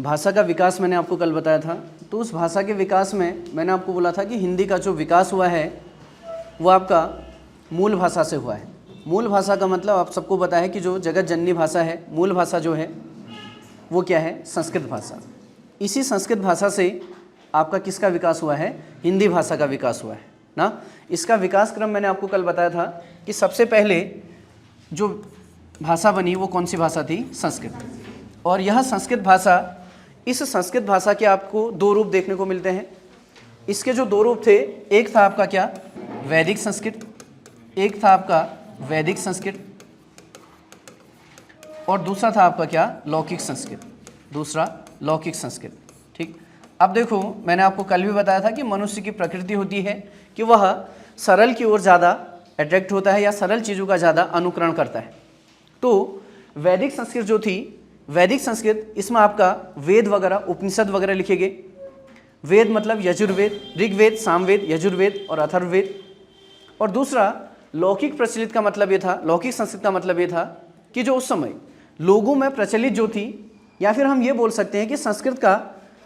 भाषा का विकास मैंने आपको कल बताया था। तो उस भाषा के विकास में मैंने आपको बोला था कि हिंदी का जो विकास हुआ है वो आपका मूल भाषा से हुआ है। मूल भाषा का मतलब आप सबको पता है कि जो जगत जननी भाषा है, मूल भाषा जो है वो क्या है? संस्कृत भाषा। इसी संस्कृत भाषा से आपका किसका विकास हुआ है? हिंदी भाषा का विकास हुआ है ना। इसका विकास क्रम मैंने आपको कल बताया था कि सबसे पहले जो भाषा बनी वो कौन सी भाषा थी? संस्कृत। और यह संस्कृत भाषा, इस संस्कृत भाषा के आपको दो रूप देखने को मिलते हैं। इसके जो दो रूप थे, एक था आपका क्या? वैदिक संस्कृत, एक था आपका वैदिक संस्कृत, और दूसरा था आपका क्या? लौकिक संस्कृत। दूसरा लौकिक संस्कृत। ठीक। अब देखो, मैंने आपको कल भी बताया था कि मनुष्य की प्रकृति होती है कि वह सरल की ओर ज़्यादा अट्रैक्ट होता है या सरल चीज़ों का ज़्यादा अनुकरण करता है। तो वैदिक संस्कृत जो थी, वैदिक संस्कृत, इसमें आपका वेद वगैरह, उपनिषद वगैरह लिखे गए। वेद मतलब यजुर्वेद, ऋग्वेद, सामवेद, यजुर्वेद और अथर्ववेद। और दूसरा लौकिक प्रचलित का मतलब ये था, लौकिक संस्कृत का मतलब ये था कि जो उस समय लोगों में प्रचलित जो थी, या फिर हम ये बोल सकते हैं कि संस्कृत का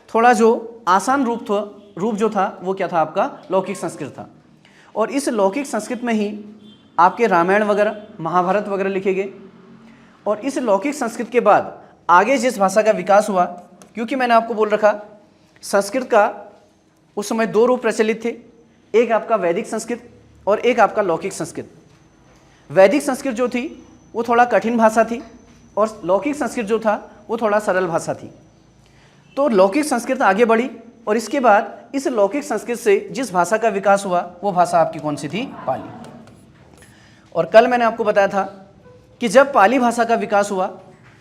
थोड़ा जो आसान रूप जो था वो क्या था? आपका लौकिक संस्कृत था। और इस लौकिक संस्कृत में ही आपके रामायण वगैरह, महाभारत वगैरह लिखे गए। और इस लौकिक संस्कृत के बाद आगे जिस भाषा का विकास हुआ, क्योंकि मैंने आपको बोल रखा संस्कृत का उस समय दो रूप प्रचलित थे, एक आपका वैदिक संस्कृत और एक आपका लौकिक संस्कृत। वैदिक संस्कृत जो थी वो थोड़ा कठिन भाषा थी और लौकिक संस्कृत जो था वो थोड़ा सरल भाषा थी। तो लौकिक संस्कृत आगे बढ़ी और इसके बाद इस लौकिक संस्कृत से जिस भाषा का विकास हुआ वो भाषा आपकी कौन सी थी? पाली। और कल मैंने आपको बताया था कि जब पाली भाषा का विकास हुआ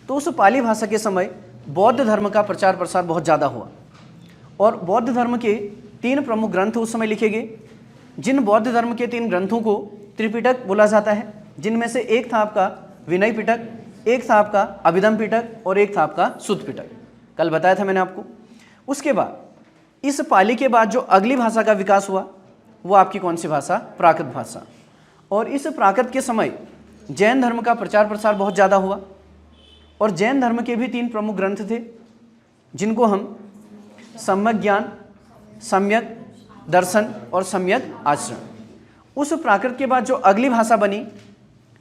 तो उस पाली भाषा के समय बौद्ध धर्म का प्रचार प्रसार बहुत ज़्यादा हुआ और बौद्ध धर्म के 3 प्रमुख ग्रंथ उस समय लिखे गए। जिन बौद्ध धर्म के 3 ग्रंथों को त्रिपिटक बोला जाता है, जिनमें से एक था आपका विनय पिटक, एक था आपका अभिधम पिटक और एक था आपका सुत्त पिटक। कल बताया था मैंने आपको। उसके बाद इस पाली के बाद जो अगली भाषा का विकास हुआ वो आपकी कौन सी भाषा? प्राकृत भाषा। और इस प्राकृत के समय जैन धर्म का प्रचार प्रसार बहुत ज़्यादा हुआ और जैन धर्म के भी 3 प्रमुख ग्रंथ थे जिनको हम सम्यक ज्ञान, सम्यक दर्शन और सम्यक आचरण। उस प्राकृत के बाद जो अगली भाषा बनी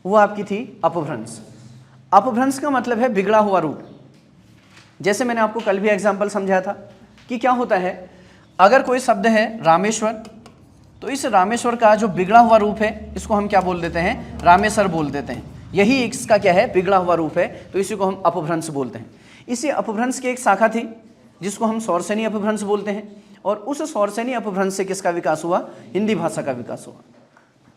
वो आपकी थी अपभ्रंश। अपभ्रंश का मतलब है बिगड़ा हुआ रूप। जैसे मैंने आपको कल भी एग्जाम्पल समझाया था कि क्या होता है, अगर कोई शब्द है रामेश्वर, तो इस रामेश्वर का जो बिगड़ा हुआ रूप है इसको हम क्या बोल देते हैं? रामेश्वर बोल देते हैं। यही इसका क्या है? बिगड़ा हुआ रूप है, तो इसी को हम अपभ्रंश बोलते हैं। इसी अपभ्रंश की एक शाखा थी जिसको हम सौरसेनी अपभ्रंश बोलते हैं और उस सौरसेनी अपभ्रंश से किसका विकास हुआ? हिंदी भाषा का विकास हुआ।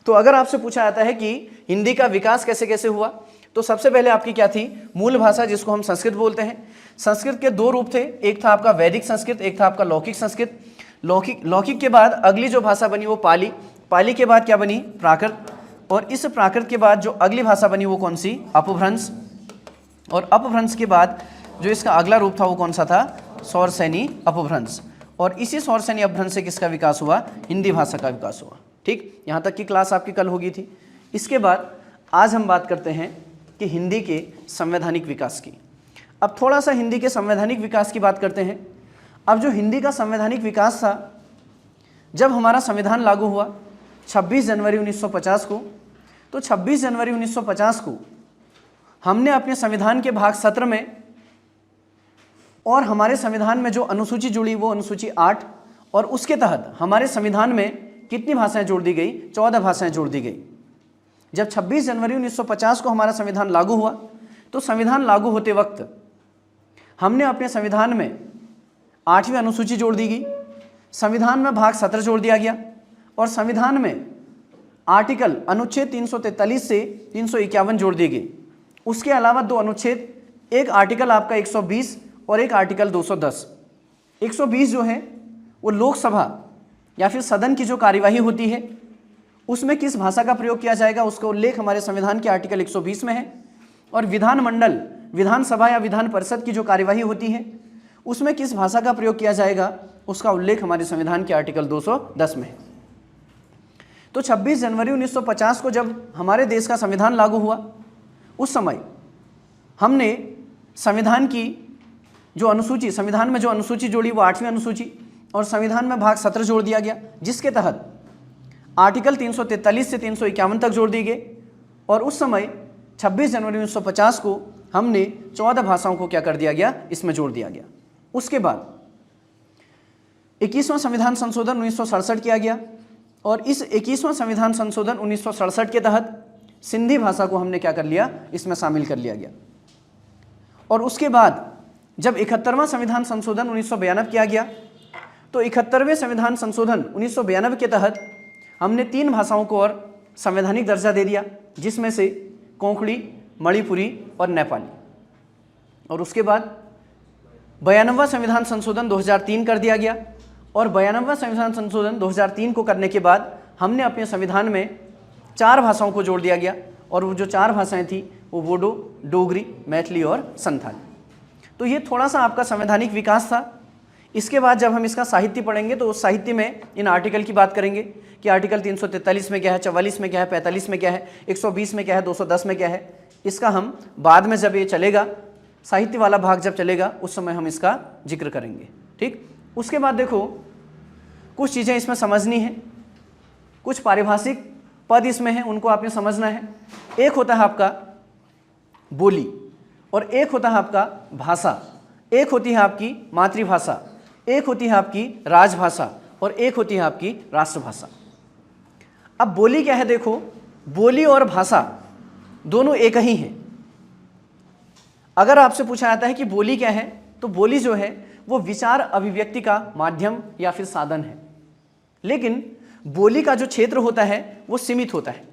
तो अगर आपसे पूछा जाता है कि हिंदी का विकास कैसे कैसे हुआ, तो सबसे पहले आपकी क्या थी? मूल भाषा, जिसको हम संस्कृत बोलते हैं। संस्कृत के 2 रूप थे, एक था आपका वैदिक संस्कृत, एक था आपका लौकिक संस्कृत। लौकिक के बाद अगली जो भाषा बनी वो पाली। पाली के बाद क्या बनी? प्राकृत। और इस प्राकृत के बाद जो अगली भाषा बनी वो कौन सी? अपभ्रंश। और अपभ्रंश के बाद जो इसका अगला रूप था वो कौन सा था? सौरसेनी अपभ्रंश। और इसी सौरसेनी अपभ्रंश से किसका विकास हुआ? हिंदी भाषा का विकास हुआ। ठीक, यहाँ तक की क्लास आपकी कल होगी थी। इसके बाद आज हम बात करते हैं कि हिंदी के संवैधानिक विकास की। अब थोड़ा सा हिंदी के संवैधानिक विकास की बात करते हैं। अब जो हिंदी का संवैधानिक विकास था, जब हमारा संविधान लागू हुआ 26 जनवरी 1950 को, तो 26 जनवरी 1950 को हमने अपने संविधान के भाग 17 में, और हमारे संविधान में जो अनुसूची जुड़ी वो अनुसूची 8, और उसके तहत हमारे संविधान में कितनी भाषाएं जोड़ दी गई? 14 भाषाएं जोड़ दी गई। जब 26 जनवरी 1950 को हमारा संविधान लागू हुआ तो संविधान लागू होते वक्त हमने अपने संविधान में 8वीं अनुसूची जोड़ दी गई, संविधान में भाग 17 जोड़ दिया गया और संविधान में आर्टिकल अनुच्छेद 343 से 351 जोड़ दिए गए। उसके अलावा 2 अनुच्छेद, एक आर्टिकल आपका 120 और एक आर्टिकल 210। 120 जो है वो लोकसभा या फिर सदन की जो कार्यवाही होती है उसमें किस भाषा का प्रयोग किया जाएगा उसका उल्लेख हमारे संविधान के आर्टिकल 120 में है। और विधानमंडल, विधानसभा या विधान परिषद की जो कार्यवाही होती है उसमें किस भाषा का प्रयोग किया जाएगा उसका उल्लेख हमारे संविधान के आर्टिकल 210 में है। तो 26 जनवरी 1950 को जब हमारे देश का संविधान लागू हुआ उस समय हमने संविधान की जो अनुसूची संविधान में जो अनुसूची जोड़ी वो 8वीं अनुसूची, और संविधान में भाग 17 जोड़ दिया गया, जिसके तहत आर्टिकल 343 से 351 तक जोड़ दिए गए। और उस समय 26 जनवरी 1950 को हमने 14 भाषाओं को क्या कर दिया गया, इसमें जोड़ दिया गया। उसके बाद 21वां संविधान संशोधन 1967 किया गया, और इस 21वां संविधान संशोधन 1967 के तहत सिंधी भाषा को हमने क्या कर लिया, इसमें शामिल कर लिया गया। और उसके बाद जब 71वां संविधान संशोधन 1992 किया गया, तो 71वें संविधान संशोधन 1992 के तहत हमने 3 भाषाओं को और संवैधानिक दर्जा दे दिया, जिसमें से कोंकणी, मणिपुरी और नेपाली। और उसके बाद 92वां संविधान संशोधन 2003 कर दिया गया, और 92वां संविधान संशोधन 2003 को करने के बाद हमने अपने संविधान में 4 भाषाओं को जोड़ दिया गया, और वो जो 4 भाषाएं थी वो बोडो, डोगरी, मैथिली और संथाली। तो ये थोड़ा सा आपका संवैधानिक विकास था। इसके बाद जब हम इसका साहित्य पढ़ेंगे तो उस साहित्य में इन आर्टिकल की बात करेंगे कि आर्टिकल 343 में क्या है, 44 में क्या है, 45 में क्या है, 120 में क्या है, 210 में क्या है। इसका हम बाद में जब ये चलेगा, साहित्य वाला भाग जब चलेगा, उस समय हम इसका जिक्र करेंगे। ठीक, उसके बाद देखो कुछ चीज़ें इसमें समझनी है, कुछ पारिभाषिक पद इसमें हैं, उनको आपने समझना है। एक होता है आपका बोली, और एक होता है आपका भाषा, एक होती है आपकी मातृभाषा, एक होती है आपकी राजभाषा, और एक होती है आपकी राष्ट्रभाषा। अब बोली क्या है, देखो बोली और भाषा दोनों एक ही हैं। अगर आपसे पूछा जाता है कि बोली क्या है, तो बोली जो है वो विचार अभिव्यक्ति का माध्यम या फिर साधन है, लेकिन बोली का जो क्षेत्र होता है वो सीमित होता है।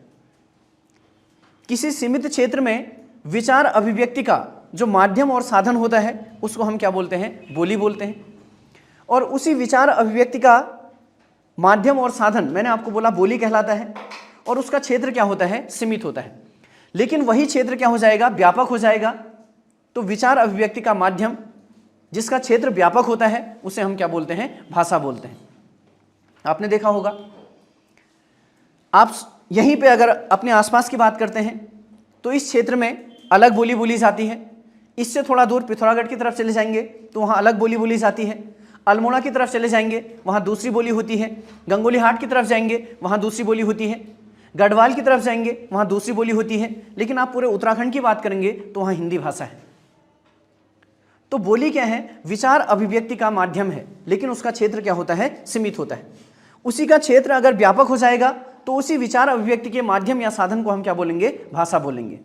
किसी सीमित क्षेत्र में विचार अभिव्यक्ति का जो माध्यम और साधन होता है उसको हम क्या बोलते हैं, बोली बोलते हैं। और उसी विचार अभिव्यक्ति का माध्यम और साधन मैंने आपको बोला बोली कहलाता है, और उसका क्षेत्र क्या होता है, सीमित होता है। लेकिन वही क्षेत्र क्या हो जाएगा, व्यापक हो जाएगा। तो विचार अभिव्यक्ति का माध्यम जिसका क्षेत्र व्यापक होता है उसे हम क्या बोलते हैं, भाषा बोलते हैं। आपने देखा होगा, आप यहीं पे अगर अपने आसपास की बात करते हैं तो इस क्षेत्र में अलग बोली बोली जाती है। इससे थोड़ा दूर पिथौरागढ़ की तरफ चले जाएंगे तो वहाँ अलग बोली बोली जाती है। अल्मोड़ा की तरफ चले जाएंगे वहाँ दूसरी बोली होती है। गंगोली हाट की तरफ जाएंगे वहाँ दूसरी बोली होती है। गढ़वाल की तरफ जाएंगे वहाँ दूसरी बोली होती है। लेकिन आप पूरे उत्तराखंड की बात करेंगे तो वहाँ हिंदी भाषा है। तो बोली क्या है, विचार अभिव्यक्ति का माध्यम है, लेकिन उसका क्षेत्र क्या होता है, सीमित होता है। उसी का क्षेत्र अगर व्यापक हो जाएगा तो उसी विचार अभिव्यक्ति के माध्यम या साधन को हम क्या बोलेंगे, भाषा बोलेंगे।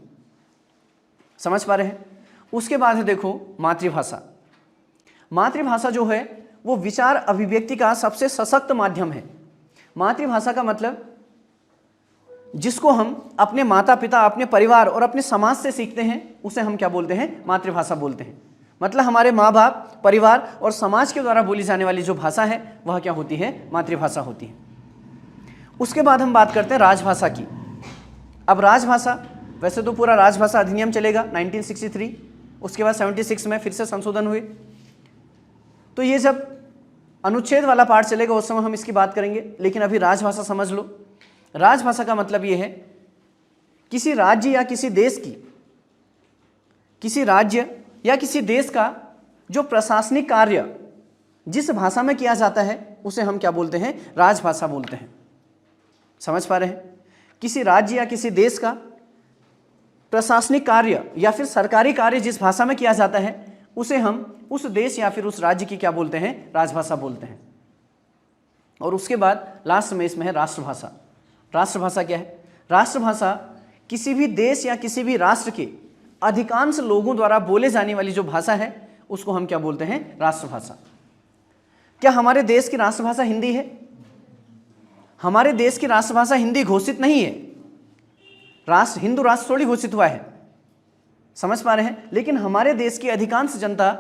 समझ पा रहे हैं। उसके बाद है देखो मातृभाषा। मातृभाषा जो है वो विचार अभिव्यक्ति का सबसे सशक्त माध्यम है। मातृभाषा का मतलब जिसको हम अपने माता पिता, अपने परिवार और अपने समाज से सीखते हैं उसे हम क्या बोलते हैं, मातृभाषा बोलते हैं। मतलब हमारे माँ बाप, परिवार और समाज के द्वारा बोली जाने वाली जो भाषा है वह क्या होती है, मातृभाषा होती है। उसके बाद हम बात करते हैं राजभाषा की। अब राजभाषा, वैसे तो पूरा राजभाषा अधिनियम चलेगा 1963, उसके बाद 76 में फिर से संशोधन हुए। तो ये जब अनुच्छेद वाला पार्ट चलेगा उस समय हम इसकी बात करेंगे, लेकिन अभी राजभाषा समझ लो। राजभाषा का मतलब ये है किसी राज्य या किसी देश की, किसी राज्य या किसी देश का जो प्रशासनिक कार्य जिस भाषा में किया जाता है उसे हम क्या बोलते हैं, राजभाषा बोलते हैं। समझ पा रहे हैं। किसी राज्य या किसी देश का प्रशासनिक कार्य या फिर सरकारी कार्य जिस भाषा में किया जाता है उसे हम उस देश या फिर उस राज्य की क्या बोलते हैं, राजभाषा बोलते हैं। और उसके बाद लास्ट में इसमें है राष्ट्रभाषा। राष्ट्रभाषा क्या है? राष्ट्रभाषा किसी भी देश या किसी भी राष्ट्र के अधिकांश लोगों द्वारा बोले जाने वाली जो भाषा है उसको हम क्या बोलते हैं, राष्ट्रभाषा। क्या हमारे देश की राष्ट्रभाषा हिंदी है? हमारे देश की राष्ट्रभाषा हिंदी घोषित नहीं है। राष्ट्र, हिंदू राष्ट्र थोड़ी घोषित हुआ है। समझ पा रहे हैं। लेकिन हमारे देश की अधिकांश जनता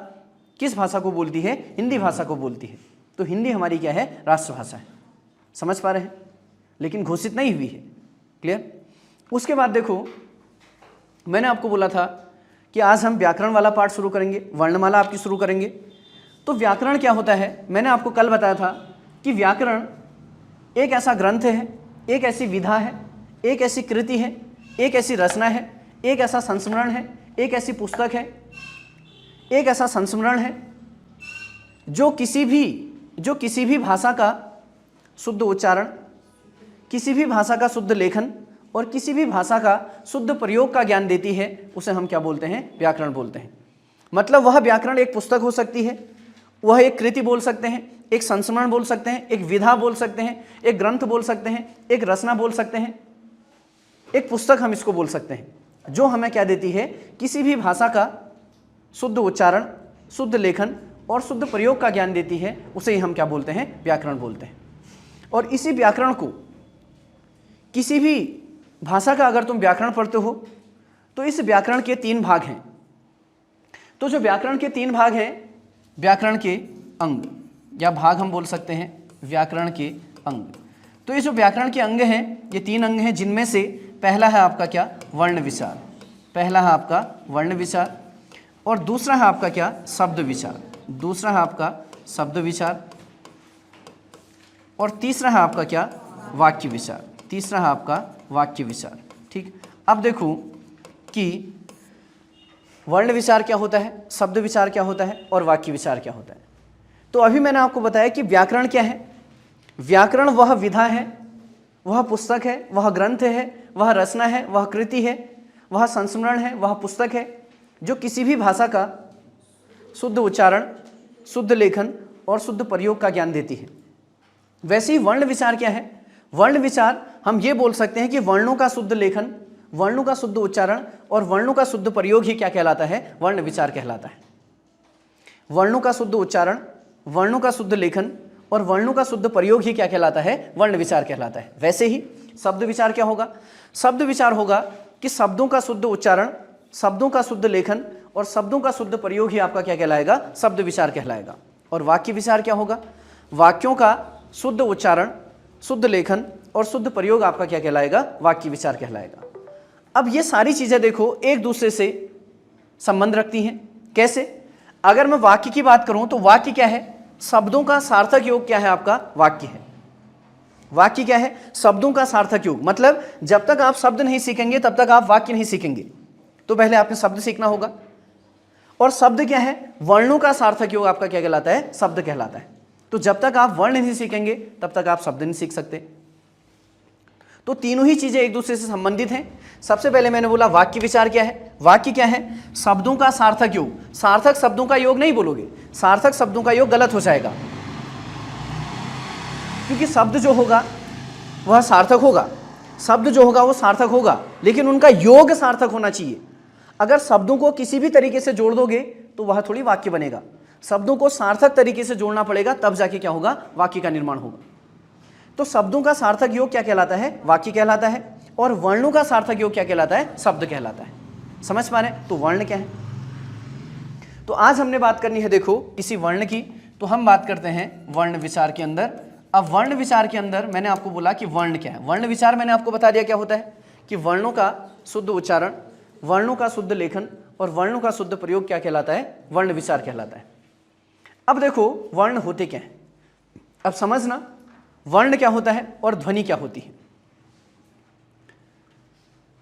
किस भाषा को बोलती है, हिंदी भाषा को बोलती है। तो हिंदी हमारी क्या है, राष्ट्रभाषा है। समझ पा रहे हैं। लेकिन घोषित नहीं हुई है। क्लियर। उसके बाद देखो, मैंने आपको बोला था कि आज हम व्याकरण वाला पार्ट शुरू करेंगे, वर्णमाला आपकी शुरू करेंगे। तो व्याकरण क्या होता है, मैंने आपको कल बताया था कि व्याकरण एक ऐसा ग्रंथ है, एक ऐसी विधा है, एक ऐसी कृति है, एक ऐसी रचना है, एक ऐसा संस्मरण है, एक ऐसी पुस्तक है, एक ऐसा संस्मरण है जो किसी भी भाषा का शुद्ध उच्चारण, किसी भी भाषा का शुद्ध लेखन और किसी भी भाषा का शुद्ध प्रयोग का ज्ञान देती है, उसे हम क्या बोलते हैं? व्याकरण बोलते हैं। मतलब वह व्याकरण एक पुस्तक हो सकती है, वह एक कृति बोल सकते हैं, एक संस्मरण बोल सकते हैं, एक विधा बोल सकते हैं, एक ग्रंथ बोल सकते हैं, एक रचना बोल सकते हैं, एक पुस्तक हम इसको बोल सकते हैं, जो हमें क्या देती है? किसी भी भाषा का शुद्ध उच्चारण, शुद्ध लेखन और शुद्ध प्रयोग का ज्ञान देती है, उसे ही हम क्या बोलते हैं? व्याकरण बोलते हैं। और इसी व्याकरण को, किसी भी भाषा का अगर तुम व्याकरण पढ़ते हो तो इस व्याकरण के 3 भाग हैं। तो जो व्याकरण के 3 भाग हैं, व्याकरण के अंग या भाग हम बोल सकते हैं, व्याकरण के अंग। तो ये जो व्याकरण के अंग हैं, ये 3 अंग हैं, जिनमें से पहला है आपका क्या? वर्ण विचार। पहला है आपका वर्ण विचार और दूसरा है आपका क्या? शब्द विचार। दूसरा है आपका शब्द विचार और तीसरा है आपका क्या? वाक्य विचार। तीसरा है आपका वाक्य विचार। ठीक, अब देखो कि वर्ण विचार क्या होता है, शब्द विचार क्या होता है और वाक्य विचार क्या होता है। तो अभी मैंने आपको बताया कि व्याकरण क्या है। व्याकरण वह विधा है, वह पुस्तक है, वह ग्रंथ है, वह रचना है, वह कृति है, वह संस्मरण है, वह पुस्तक है, जो किसी भी भाषा का शुद्ध उच्चारण, शुद्ध लेखन और शुद्ध प्रयोग का ज्ञान देती है। वैसे ही वर्ण विचार क्या है? वर्ण विचार हम ये बोल सकते हैं कि वर्णों का शुद्ध लेखन, वर्णों का शुद्ध उच्चारण और वर्णों का शुद्ध प्रयोग ही क्या कहलाता है? वर्ण विचार कहलाता है। वर्णों का शुद्ध उच्चारण, वर्णों का शुद्ध लेखन और वर्णों का शुद्ध प्रयोग ही क्या कहलाता है? वर्ण विचार कहलाता है। वैसे ही शब्द विचार क्या होगा? शब्द विचार होगा कि शब्दों का शुद्ध उच्चारण, शब्दों का शुद्ध लेखन और शब्दों का शुद्ध प्रयोग ही आपका क्या कहलाएगा? शब्द विचार कहलाएगा। और वाक्य विचार क्या होगा? वाक्यों का शुद्ध उच्चारण, शुद्ध लेखन और शुद्ध प्रयोग आपका क्या कहलाएगा? वाक्य विचार कहलाएगा। अब ये सारी चीजें देखो एक दूसरे से संबंध रखती हैं। कैसे? अगर मैं वाक्य की बात करूं तो वाक्य क्या है? शब्दों का सार्थक योग क्या है? आपका वाक्य है। वाक्य क्या है? शब्दों का सार्थक योग। मतलब जब तक आप शब्द नहीं सीखेंगे तब तक आप वाक्य नहीं सीखेंगे। तो पहले आपने शब्द सीखना होगा। और शब्द क्या है? वर्णों का सार्थक योग आपका क्या कहलाता है? शब्द कहलाता है। तो जब तक आप वर्ण नहीं सीखेंगे तब तक आप शब्द नहीं सीख सकते। तो तीनों ही चीजें एक दूसरे से संबंधित हैं। सबसे पहले मैंने बोला वाक्य विचार क्या है? वाक्य क्या है? शब्दों का सार्थक योग। सार्थक शब्दों का योग नहीं बोलोगे, सार्थक शब्दों का योग गलत हो जाएगा, क्योंकि शब्द जो होगा वह सार्थक होगा, शब्द जो होगा वो सार्थक होगा, लेकिन उनका योग सार्थक होना चाहिए। अगर शब्दों को किसी भी तरीके से जोड़ दोगे तो वह थोड़ी वाक्य बनेगा। शब्दों को सार्थक तरीके से जोड़ना पड़ेगा, तब जाके क्या होगा? वाक्य का निर्माण होगा। तो शब्दों का सार्थक योग क्या कहलाता है? वाक्य कहलाता है। और वर्णों का सार्थक योग क्या कहलाता है? शब्द कहलाता है। समझ पा रहे हैं? तो वर्ण क्या है? तो आज हमने बात करनी है देखो किसी वर्ण की। तो हम बात करते हैं वर्ण विचार के अंदर। अब वर्ण विचार के अंदर मैंने आपको बोला कि वर्ण क्या है। वर्ण विचार मैंने आपको बता दिया क्या होता है, कि वर्णों का शुद्ध उच्चारण, वर्णों का शुद्ध लेखन और वर्णों का शुद्ध प्रयोग क्या कहलाता है? वर्ण विचार कहलाता है। अब देखो वर्ण होते क्या हैं। अब समझना वर्ण क्या होता है और ध्वनि क्या होती है।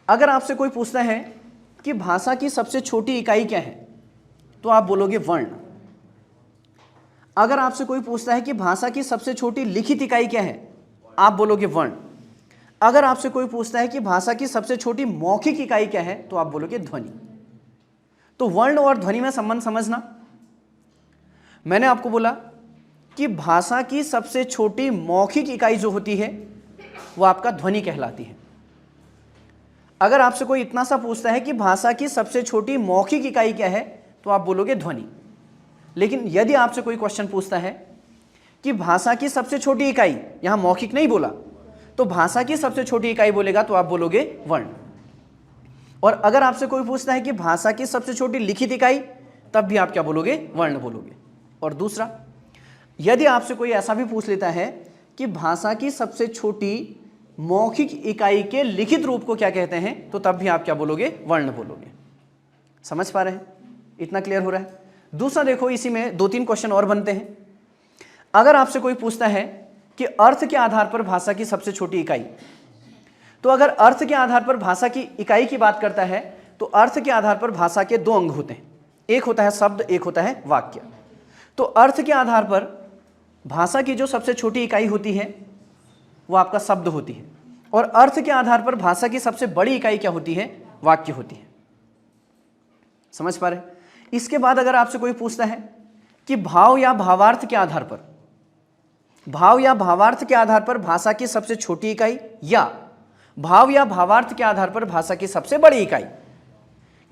अगर आपसे कोई पूछता है कि भाषा की सबसे छोटी इकाई क्या है, तो आप बोलोगे वर्ण। अगर आपसे कोई पूछता है कि भाषा की सबसे छोटी लिखित इकाई क्या है, आप बोलोगे वर्ण। अगर आपसे कोई पूछता है कि भाषा की सबसे छोटी मौखिक इकाई क्या है, तो आप बोलोगे ध्वनि। तो वर्ण और ध्वनि में संबंध समझना। मैंने आपको बोला कि भाषा की सबसे छोटी मौखिक इकाई जो होती है वो आपका ध्वनि कहलाती है। अगर आपसे कोई इतना सा पूछता है कि भाषा की सबसे छोटी मौखिक इकाई क्या है, तो आप बोलोगे ध्वनि। लेकिन यदि आपसे कोई क्वेश्चन पूछता है कि भाषा की सबसे छोटी इकाई, यहां मौखिक नहीं बोला, तो भाषा की सबसे छोटी इकाई बोलेगा तो आप बोलोगे वर्ण। और अगर आपसे कोई पूछता है कि भाषा की सबसे छोटी लिखित इकाई, तब भी आप क्या बोलोगे? वर्ण बोलोगे। और दूसरा, यदि आपसे कोई ऐसा भी पूछ लेता है कि भाषा की सबसे छोटी मौखिक इकाई के लिखित रूप को क्या कहते हैं, तो तब भी आप क्या बोलोगे? वर्ण बोलोगे। समझ पा रहे हैं? इतना क्लियर हो रहा है? दूसरा देखो, इसी में 2-3 क्वेश्चन और बनते हैं। अगर आपसे कोई पूछता है कि अर्थ के आधार पर भाषा की सबसे छोटी इकाई, तो अगर अर्थ के आधार पर भाषा की इकाई की बात करता है तो अर्थ के आधार पर भाषा के 2 अंग होते हैं। एक होता है शब्द, एक होता है वाक्य। तो अर्थ के आधार पर भाषा की जो सबसे छोटी इकाई होती है वो आपका शब्द होती है, और अर्थ के आधार पर भाषा की सबसे बड़ी इकाई क्या होती है? वाक्य होती है। समझ पा रहे? इसके बाद अगर आपसे कोई पूछता है कि भाव या भावार्थ के आधार पर, भाव या भावार्थ के आधार पर भाषा की सबसे छोटी इकाई या भाव या भावार्थ के आधार पर भाषा की सबसे बड़ी इकाई,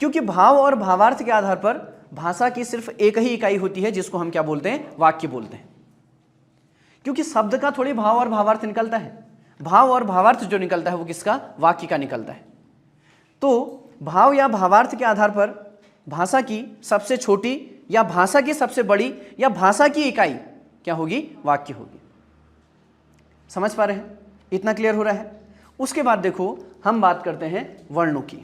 क्योंकि भाव और भावार्थ के आधार पर भाषा की सिर्फ एक ही इकाई होती है जिसको हम क्या बोलते हैं? वाक्य बोलते हैं। क्योंकि शब्द का थोड़ी भाव और भावार्थ निकलता है, भाव और भावार्थ जो निकलता है वो किसका? वाक्य का निकलता है। तो भाव या भावार्थ के आधार पर भाषा की सबसे छोटी या भाषा की सबसे बड़ी या भाषा की इकाई क्या होगी? वाक्य होगी। समझ पा रहे हैं? इतना क्लियर हो रहा है? उसके बाद देखो हम बात करते हैं वर्णों की।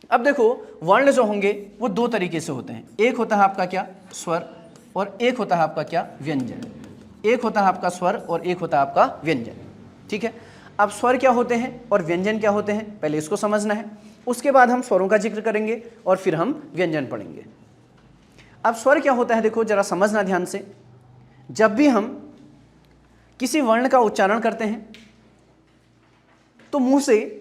अब देखो वर्ण जो होंगे वो दो तरीके से होते हैं। एक होता है आपका क्या? स्वर, और एक होता है आपका क्या? व्यंजन। एक होता है आपका स्वर और एक होता है आपका व्यंजन। ठीक है, अब स्वर क्या होते हैं और व्यंजन क्या होते हैं पहले इसको समझना है, उसके बाद हम स्वरों का जिक्र करेंगे और फिर हम व्यंजन पढ़ेंगे। अब स्वर क्या होता है देखो जरा समझना ध्यान से। जब भी हम किसी वर्ण का उच्चारण करते हैं तो मुंह से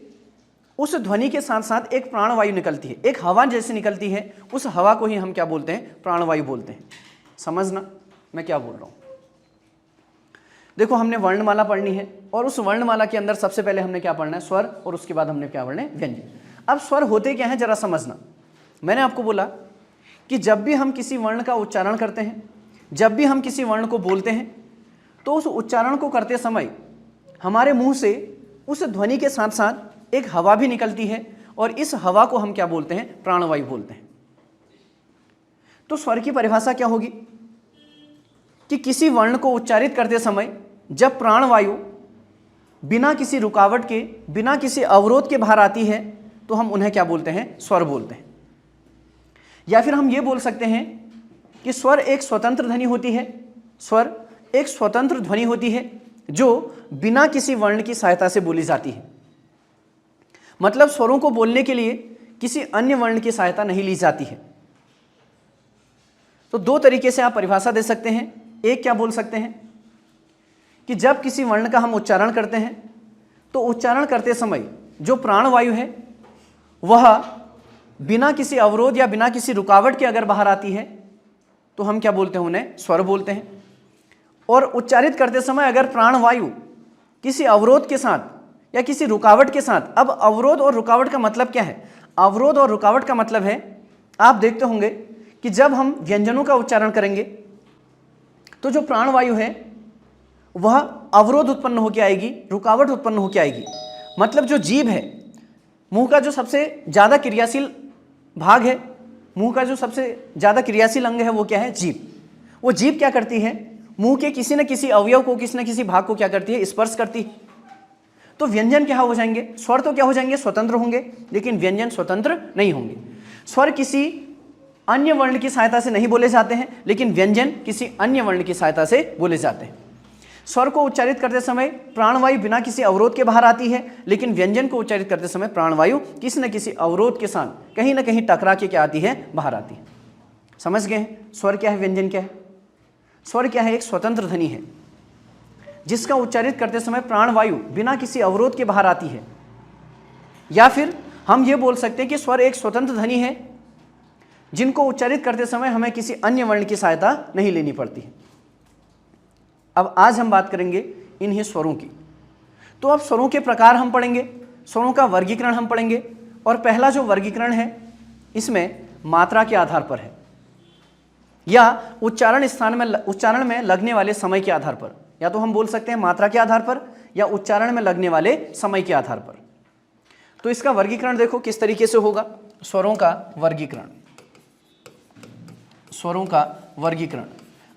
उस ध्वनि के साथ साथ एक प्राणवायु निकलती है, एक हवा जैसी निकलती है, उस हवा को ही हम क्या बोलते हैं? प्राणवायु बोलते हैं। समझना मैं क्या बोल रहा हूं। देखो हमने वर्णमाला पढ़नी है और उस वर्णमाला के अंदर सबसे पहले हमने क्या पढ़ना है? स्वर, और उसके बाद हमने क्या पढ़ना है? व्यंजन। अब स्वर होते क्या हैं जरा समझना। मैंने आपको बोला कि जब भी हम किसी वर्ण का उच्चारण करते हैं, जब भी हम किसी वर्ण को बोलते हैं, तो उस उच्चारण को करते समय हमारे मुंह से उस ध्वनि के साथ साथ एक हवा भी निकलती है, और इस हवा को हम क्या बोलते हैं? प्राणवायु बोलते हैं। तो स्वर की परिभाषा क्या होगी कि किसी वर्ण को उच्चारित करते समय जब प्राणवायु बिना किसी रुकावट के, बिना किसी अवरोध के बाहर आती है तो हम उन्हें क्या बोलते हैं? स्वर बोलते हैं। या फिर हम ये बोल सकते हैं कि स्वर एक स्वतंत्र ध्वनि होती है, स्वर एक स्वतंत्र ध्वनि होती है जो बिना किसी वर्ण की सहायता से बोली जाती है। मतलब स्वरों को बोलने के लिए किसी अन्य वर्ण की सहायता नहीं ली जाती है। तो दो तरीके से आप परिभाषा दे सकते हैं। एक क्या बोल सकते हैं कि जब किसी वर्ण का हम उच्चारण करते हैं तो उच्चारण करते समय जो प्राणवायु है वह बिना किसी अवरोध या बिना किसी रुकावट के अगर बाहर आती है तो हम क्या बोलते हैं? उन्हें स्वर बोलते हैं। और उच्चारित करते समय अगर प्राणवायु किसी अवरोध के साथ या किसी रुकावट के साथ, अब अवरोध और रुकावट का मतलब क्या है? अवरोध और रुकावट का मतलब है, आप देखते होंगे कि जब हम व्यंजनों का उच्चारण करेंगे तो जो प्राणवायु है वह अवरोध उत्पन्न होकर आएगी, रुकावट उत्पन्न होकर आएगी। मतलब जो जीभ है, मुंह का जो सबसे ज़्यादा क्रियाशील भाग है, मुंह का जो सबसे ज़्यादा क्रियाशील अंग है वो क्या है? जीभ। वो जीभ क्या करती है? मुंह के किसी न किसी अवयव को, किसी न किसी भाग को क्या करती है? स्पर्श करती है। तो व्यंजन क्या हो जाएंगे? स्वर तो क्या हो जाएंगे? स्वतंत्र होंगे, लेकिन व्यंजन स्वतंत्र नहीं होंगे। स्वर किसी अन्य वर्ण की सहायता से नहीं बोले जाते हैं, लेकिन व्यंजन किसी अन्य वर्ण की सहायता से बोले जाते हैं। स्वर को उच्चारित करते समय प्राणवायु बिना किसी अवरोध के बाहर आती है, लेकिन व्यंजन को उच्चारित करते समय प्राणवायु किसी न किसी अवरोध के साथ कहीं ना कहीं टकरा के क्या आती है? बाहर आती है। समझ गए हैं? स्वर क्या है, व्यंजन क्या है? स्वर क्या है? एक स्वतंत्र ध्वनि है जिसका उच्चारित करते समय प्राणवायु बिना किसी अवरोध के बाहर आती है। या फिर हम ये बोल सकते हैं कि स्वर एक स्वतंत्र ध्वनि है जिनको उच्चारित करते समय हमें किसी अन्य वर्ण की सहायता नहीं लेनी पड़ती है। अब आज हम बात करेंगे इन्हीं स्वरों की। तो अब स्वरों के प्रकार हम पढ़ेंगे, स्वरों का वर्गीकरण हम पढ़ेंगे, और पहला जो वर्गीकरण है इसमें मात्रा के आधार पर है या उच्चारण में लगने वाले समय के आधार पर, या तो हम बोल सकते हैं मात्रा के आधार पर या उच्चारण में लगने वाले समय के आधार पर। तो इसका वर्गीकरण देखो किस तरीके से होगा। स्वरों का वर्गीकरण, स्वरों का वर्गीकरण।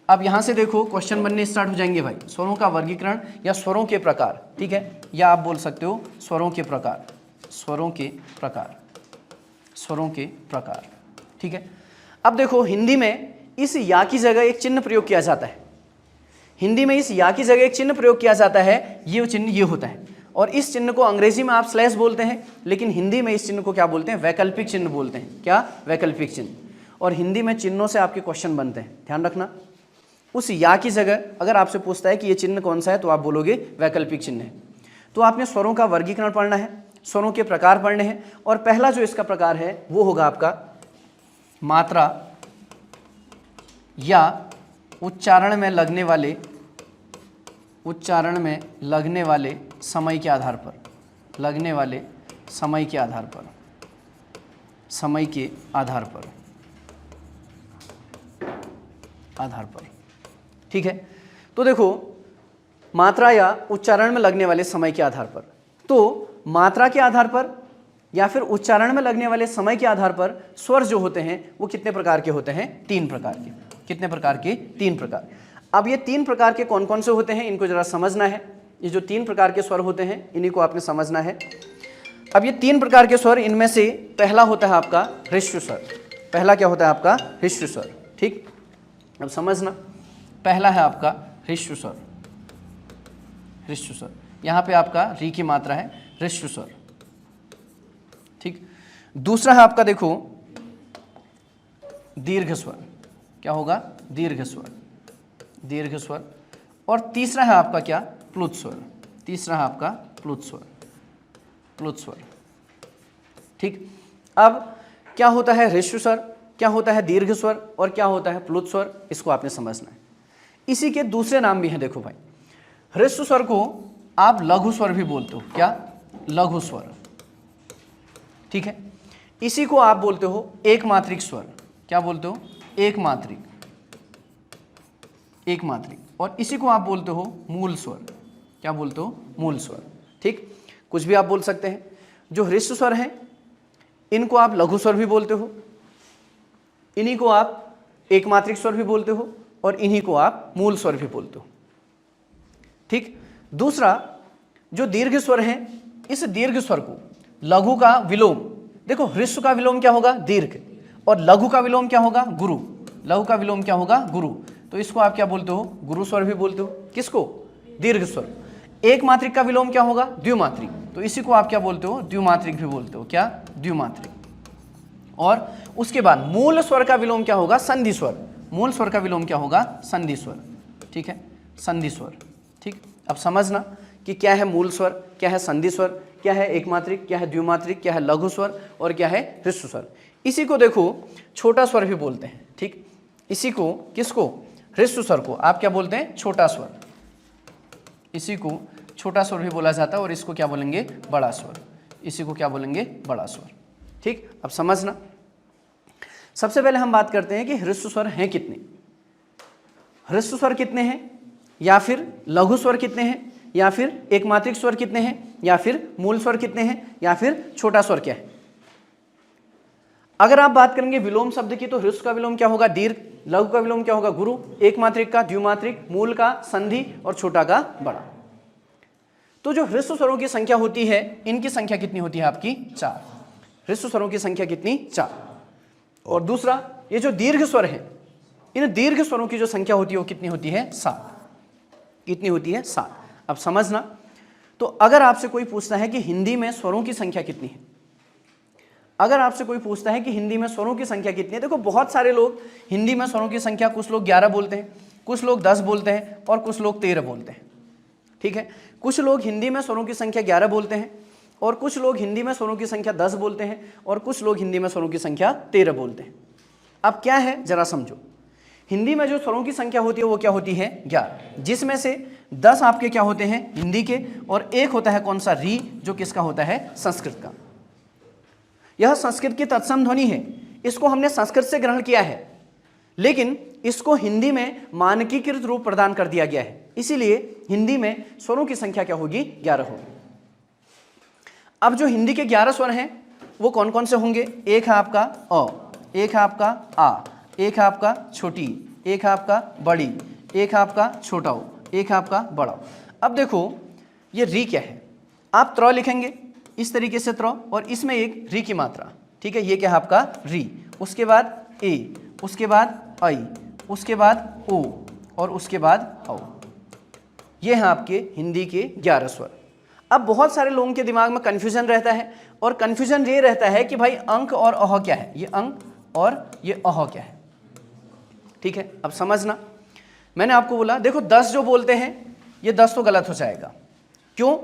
अब यहां से देखो क्वेश्चन बनने स्टार्ट हो जाएंगे भाई। स्वरों का वर्गीकरण या स्वरों के प्रकार, ठीक है, या आप बोल सकते हो स्वरों के प्रकार, स्वरों के प्रकार, स्वरों के प्रकार, ठीक है। अब देखो हिंदी में इस या की जगह एक चिन्ह प्रयोग किया जाता है। हिंदी में इस या की जगह एक चिन्ह प्रयोग किया जाता है, ये चिन्ह ये होता है, और इस चिन्ह को अंग्रेजी में आप स्लैश बोलते हैं, लेकिन हिंदी में इस चिन्ह को क्या बोलते हैं? वैकल्पिक चिन्ह बोलते हैं। क्या? वैकल्पिक चिन्ह। और हिंदी में चिन्हों से आपके क्वेश्चन बनते हैं, ध्यान रखना। उस या की जगह अगर आपसे पूछता है कि ये चिन्ह कौन सा है तो आप बोलोगे वैकल्पिक चिन्ह है। तो आपने स्वरों का वर्गीकरण पढ़ना है, स्वरों के प्रकार पढ़ने हैं, और पहला जो इसका प्रकार है वो होगा आपका मात्रा या उच्चारण में लगने वाले समय के आधार पर, समय के आधार पर, ठीक है। तो देखो मात्रा या उच्चारण में लगने वाले समय के आधार पर, तो मात्रा के आधार पर या फिर उच्चारण में लगने वाले समय के आधार पर स्वर जो होते हैं वो कितने प्रकार के होते हैं? 3 प्रकार के। कितने प्रकार के? 3 प्रकार। अब ये 3 प्रकार के कौन कौन से होते हैं इनको जरा समझना है। ये जो 3 प्रकार के स्वर होते हैं इन्हीं को आपने समझना है। अब ये 3 प्रकार के स्वर, इनमें से पहला होता है आपका ह्रस्व स्वर। पहला क्या होता है आपका? ह्रस्व स्वर, ठीक। अब समझना, पहला है आपका ह्रस्व स्वर। यहाँ पे आपका री की मात्रा है, ह्रस्व स्वर, ठीक। दूसरा है आपका देखो दीर्घ स्वर। क्या होगा? दीर्घ स्वर। और तीसरा है आपका क्या? प्लुत स्वर। ठीक। अब क्या होता है ह्रस्व स्वर, क्या होता है दीर्घ स्वर और क्या होता है प्लुत स्वर, इसको आपने समझना है। इसी के दूसरे नाम भी हैं। देखो भाई, ह्रस्व स्वर को आप लघु स्वर भी बोलते हो। क्या? लघु स्वर, ठीक है। इसी को आप बोलते हो एक मात्रिक स्वर। क्या बोलते हो? एक मात्रिक। और इसी को आप बोलते हो मूल स्वर। क्या बोलते हो? मूल स्वर, ठीक। कुछ भी आप बोल सकते हैं। जो ह्रस्व स्वर हैं इनको आप लघु स्वर भी बोलते हो, इन्हीं को आप एक मात्रिक स्वर भी बोलते हो, और इन्हीं को आप मूल स्वर भी बोलते हो, ठीक। दूसरा जो दीर्घ स्वर है, इस दीर्घ स्वर को लघु का विलोम, देखो ह्रस्व का विलोम क्या होगा? दीर्घ, और लघु का विलोम क्या होगा? गुरु। तो इसको आप क्या बोलते हो? गुरु स्वर भी बोलते हो। किसको? दीर्घ स्वर। एक मात्रिक का विलोम क्या होगा? द्विमात्रिक। तो इसी को आप क्या बोलते हो? द्विमात्रिक भी बोलते हो। क्या? द्विमात्रिक। और उसके बाद मूल स्वर का विलोम क्या होगा? संधि स्वर। मूल स्वर का विलोम क्या होगा? संधि स्वर, ठीक है, संधि स्वर, ठीक। अब समझना कि क्या है मूल स्वर, क्या है संधि स्वर, क्या है एक मात्रिक, क्या है द्विमात्रिक, क्या है लघु स्वर और क्या है ह्रस्व स्वर। इसी को देखो छोटा स्वर भी बोलते हैं, ठीक। इसी को, किसको? ह्रस्व स्वर को आप क्या बोलते हैं? छोटा स्वर। इसी को छोटा स्वर भी बोला जाता है, और इसको क्या बोलेंगे? बड़ा स्वर। इसी को क्या बोलेंगे? बड़ा स्वर, ठीक। अब समझना, सबसे पहले हम बात करते हैं कि ह्रस्व स्वर हैं कितने, ह्रस्व स्वर कितने हैं, या फिर लघु स्वर कितने हैं, या फिर एक मात्रिक स्वर कितने हैं, या फिर मूल स्वर कितने हैं, या फिर छोटा स्वर क्या है। अगर आप बात करेंगे विलोम शब्द की, तो ह्रस्व का विलोम क्या होगा? दीर्घ। लघु का विलोम क्या होगा? गुरु। एक मात्रिक का द्विमात्रिक, मूल का संधि, और छोटा का बड़ा। तो जो ह्रस्व स्वरों की संख्या होती है, इनकी संख्या कितनी होती है आपकी? 4। ह्रस्व स्वरों की संख्या कितनी? 4। और दूसरा, ये जो दीर्घ स्वर है, इन दीर्घ स्वरों की जो संख्या होती है वो कितनी होती है? 7। कितनी होती है? 7। अब समझना, तो अगर आपसे कोई पूछता है कि हिंदी में स्वरों की संख्या कितनी है, अगर आपसे कोई पूछता है कि हिंदी में स्वरों की संख्या कितनी है, देखो बहुत सारे लोग हिंदी में स्वरों की संख्या, कुछ लोग 11 बोलते हैं, कुछ लोग 10 बोलते हैं, और कुछ लोग 13 बोलते हैं, ठीक है। कुछ लोग हिंदी में स्वरों की संख्या 11 बोलते हैं, और कुछ लोग हिंदी में स्वरों की संख्या 10 बोलते हैं, और कुछ लोग हिंदी में स्वरों की संख्या 13 बोलते हैं। अब क्या है जरा समझो, हिंदी में जो स्वरों की संख्या होती है वो क्या होती है? 11, जिसमें से 10 आपके क्या होते हैं? हिंदी के, और एक होता है कौन सा? री, जो किसका होता है? संस्कृत का। यह संस्कृत की तत्सम ध्वनि है, इसको हमने संस्कृत से ग्रहण किया है, लेकिन इसको हिंदी में मानकीकृत रूप प्रदान कर दिया गया है, इसीलिए हिंदी में स्वरों की संख्या क्या होगी? 11 होगी। अब जो हिंदी के 11 स्वर हैं वो कौन कौन से होंगे? एक है आपका अ, एक है आपका आ, एक है आपका छोटी, एक है आपका बड़ी, एक है आपका छोटा ओ, एक है आपका बड़ा ओ। अब देखो ये री क्या है, आप त्र लिखेंगे इस तरीके से त्र, और इसमें एक री की मात्रा, ठीक है, ये क्या है आपका? री। उसके बाद ए, उसके बाद आई, उसके बाद ओ, और उसके बाद औ। ये हैं आपके हिंदी के 11 स्वर। अब बहुत सारे लोगों के दिमाग में कन्फ्यूजन रहता है, और कन्फ्यूजन ये रहता है कि भाई अंक और अह क्या है? ये अंक और ये अह क्या है। ठीक है, अब समझना, मैंने आपको बोला देखो 10 जो बोलते हैं ये 10 तो गलत हो जाएगा। क्यों?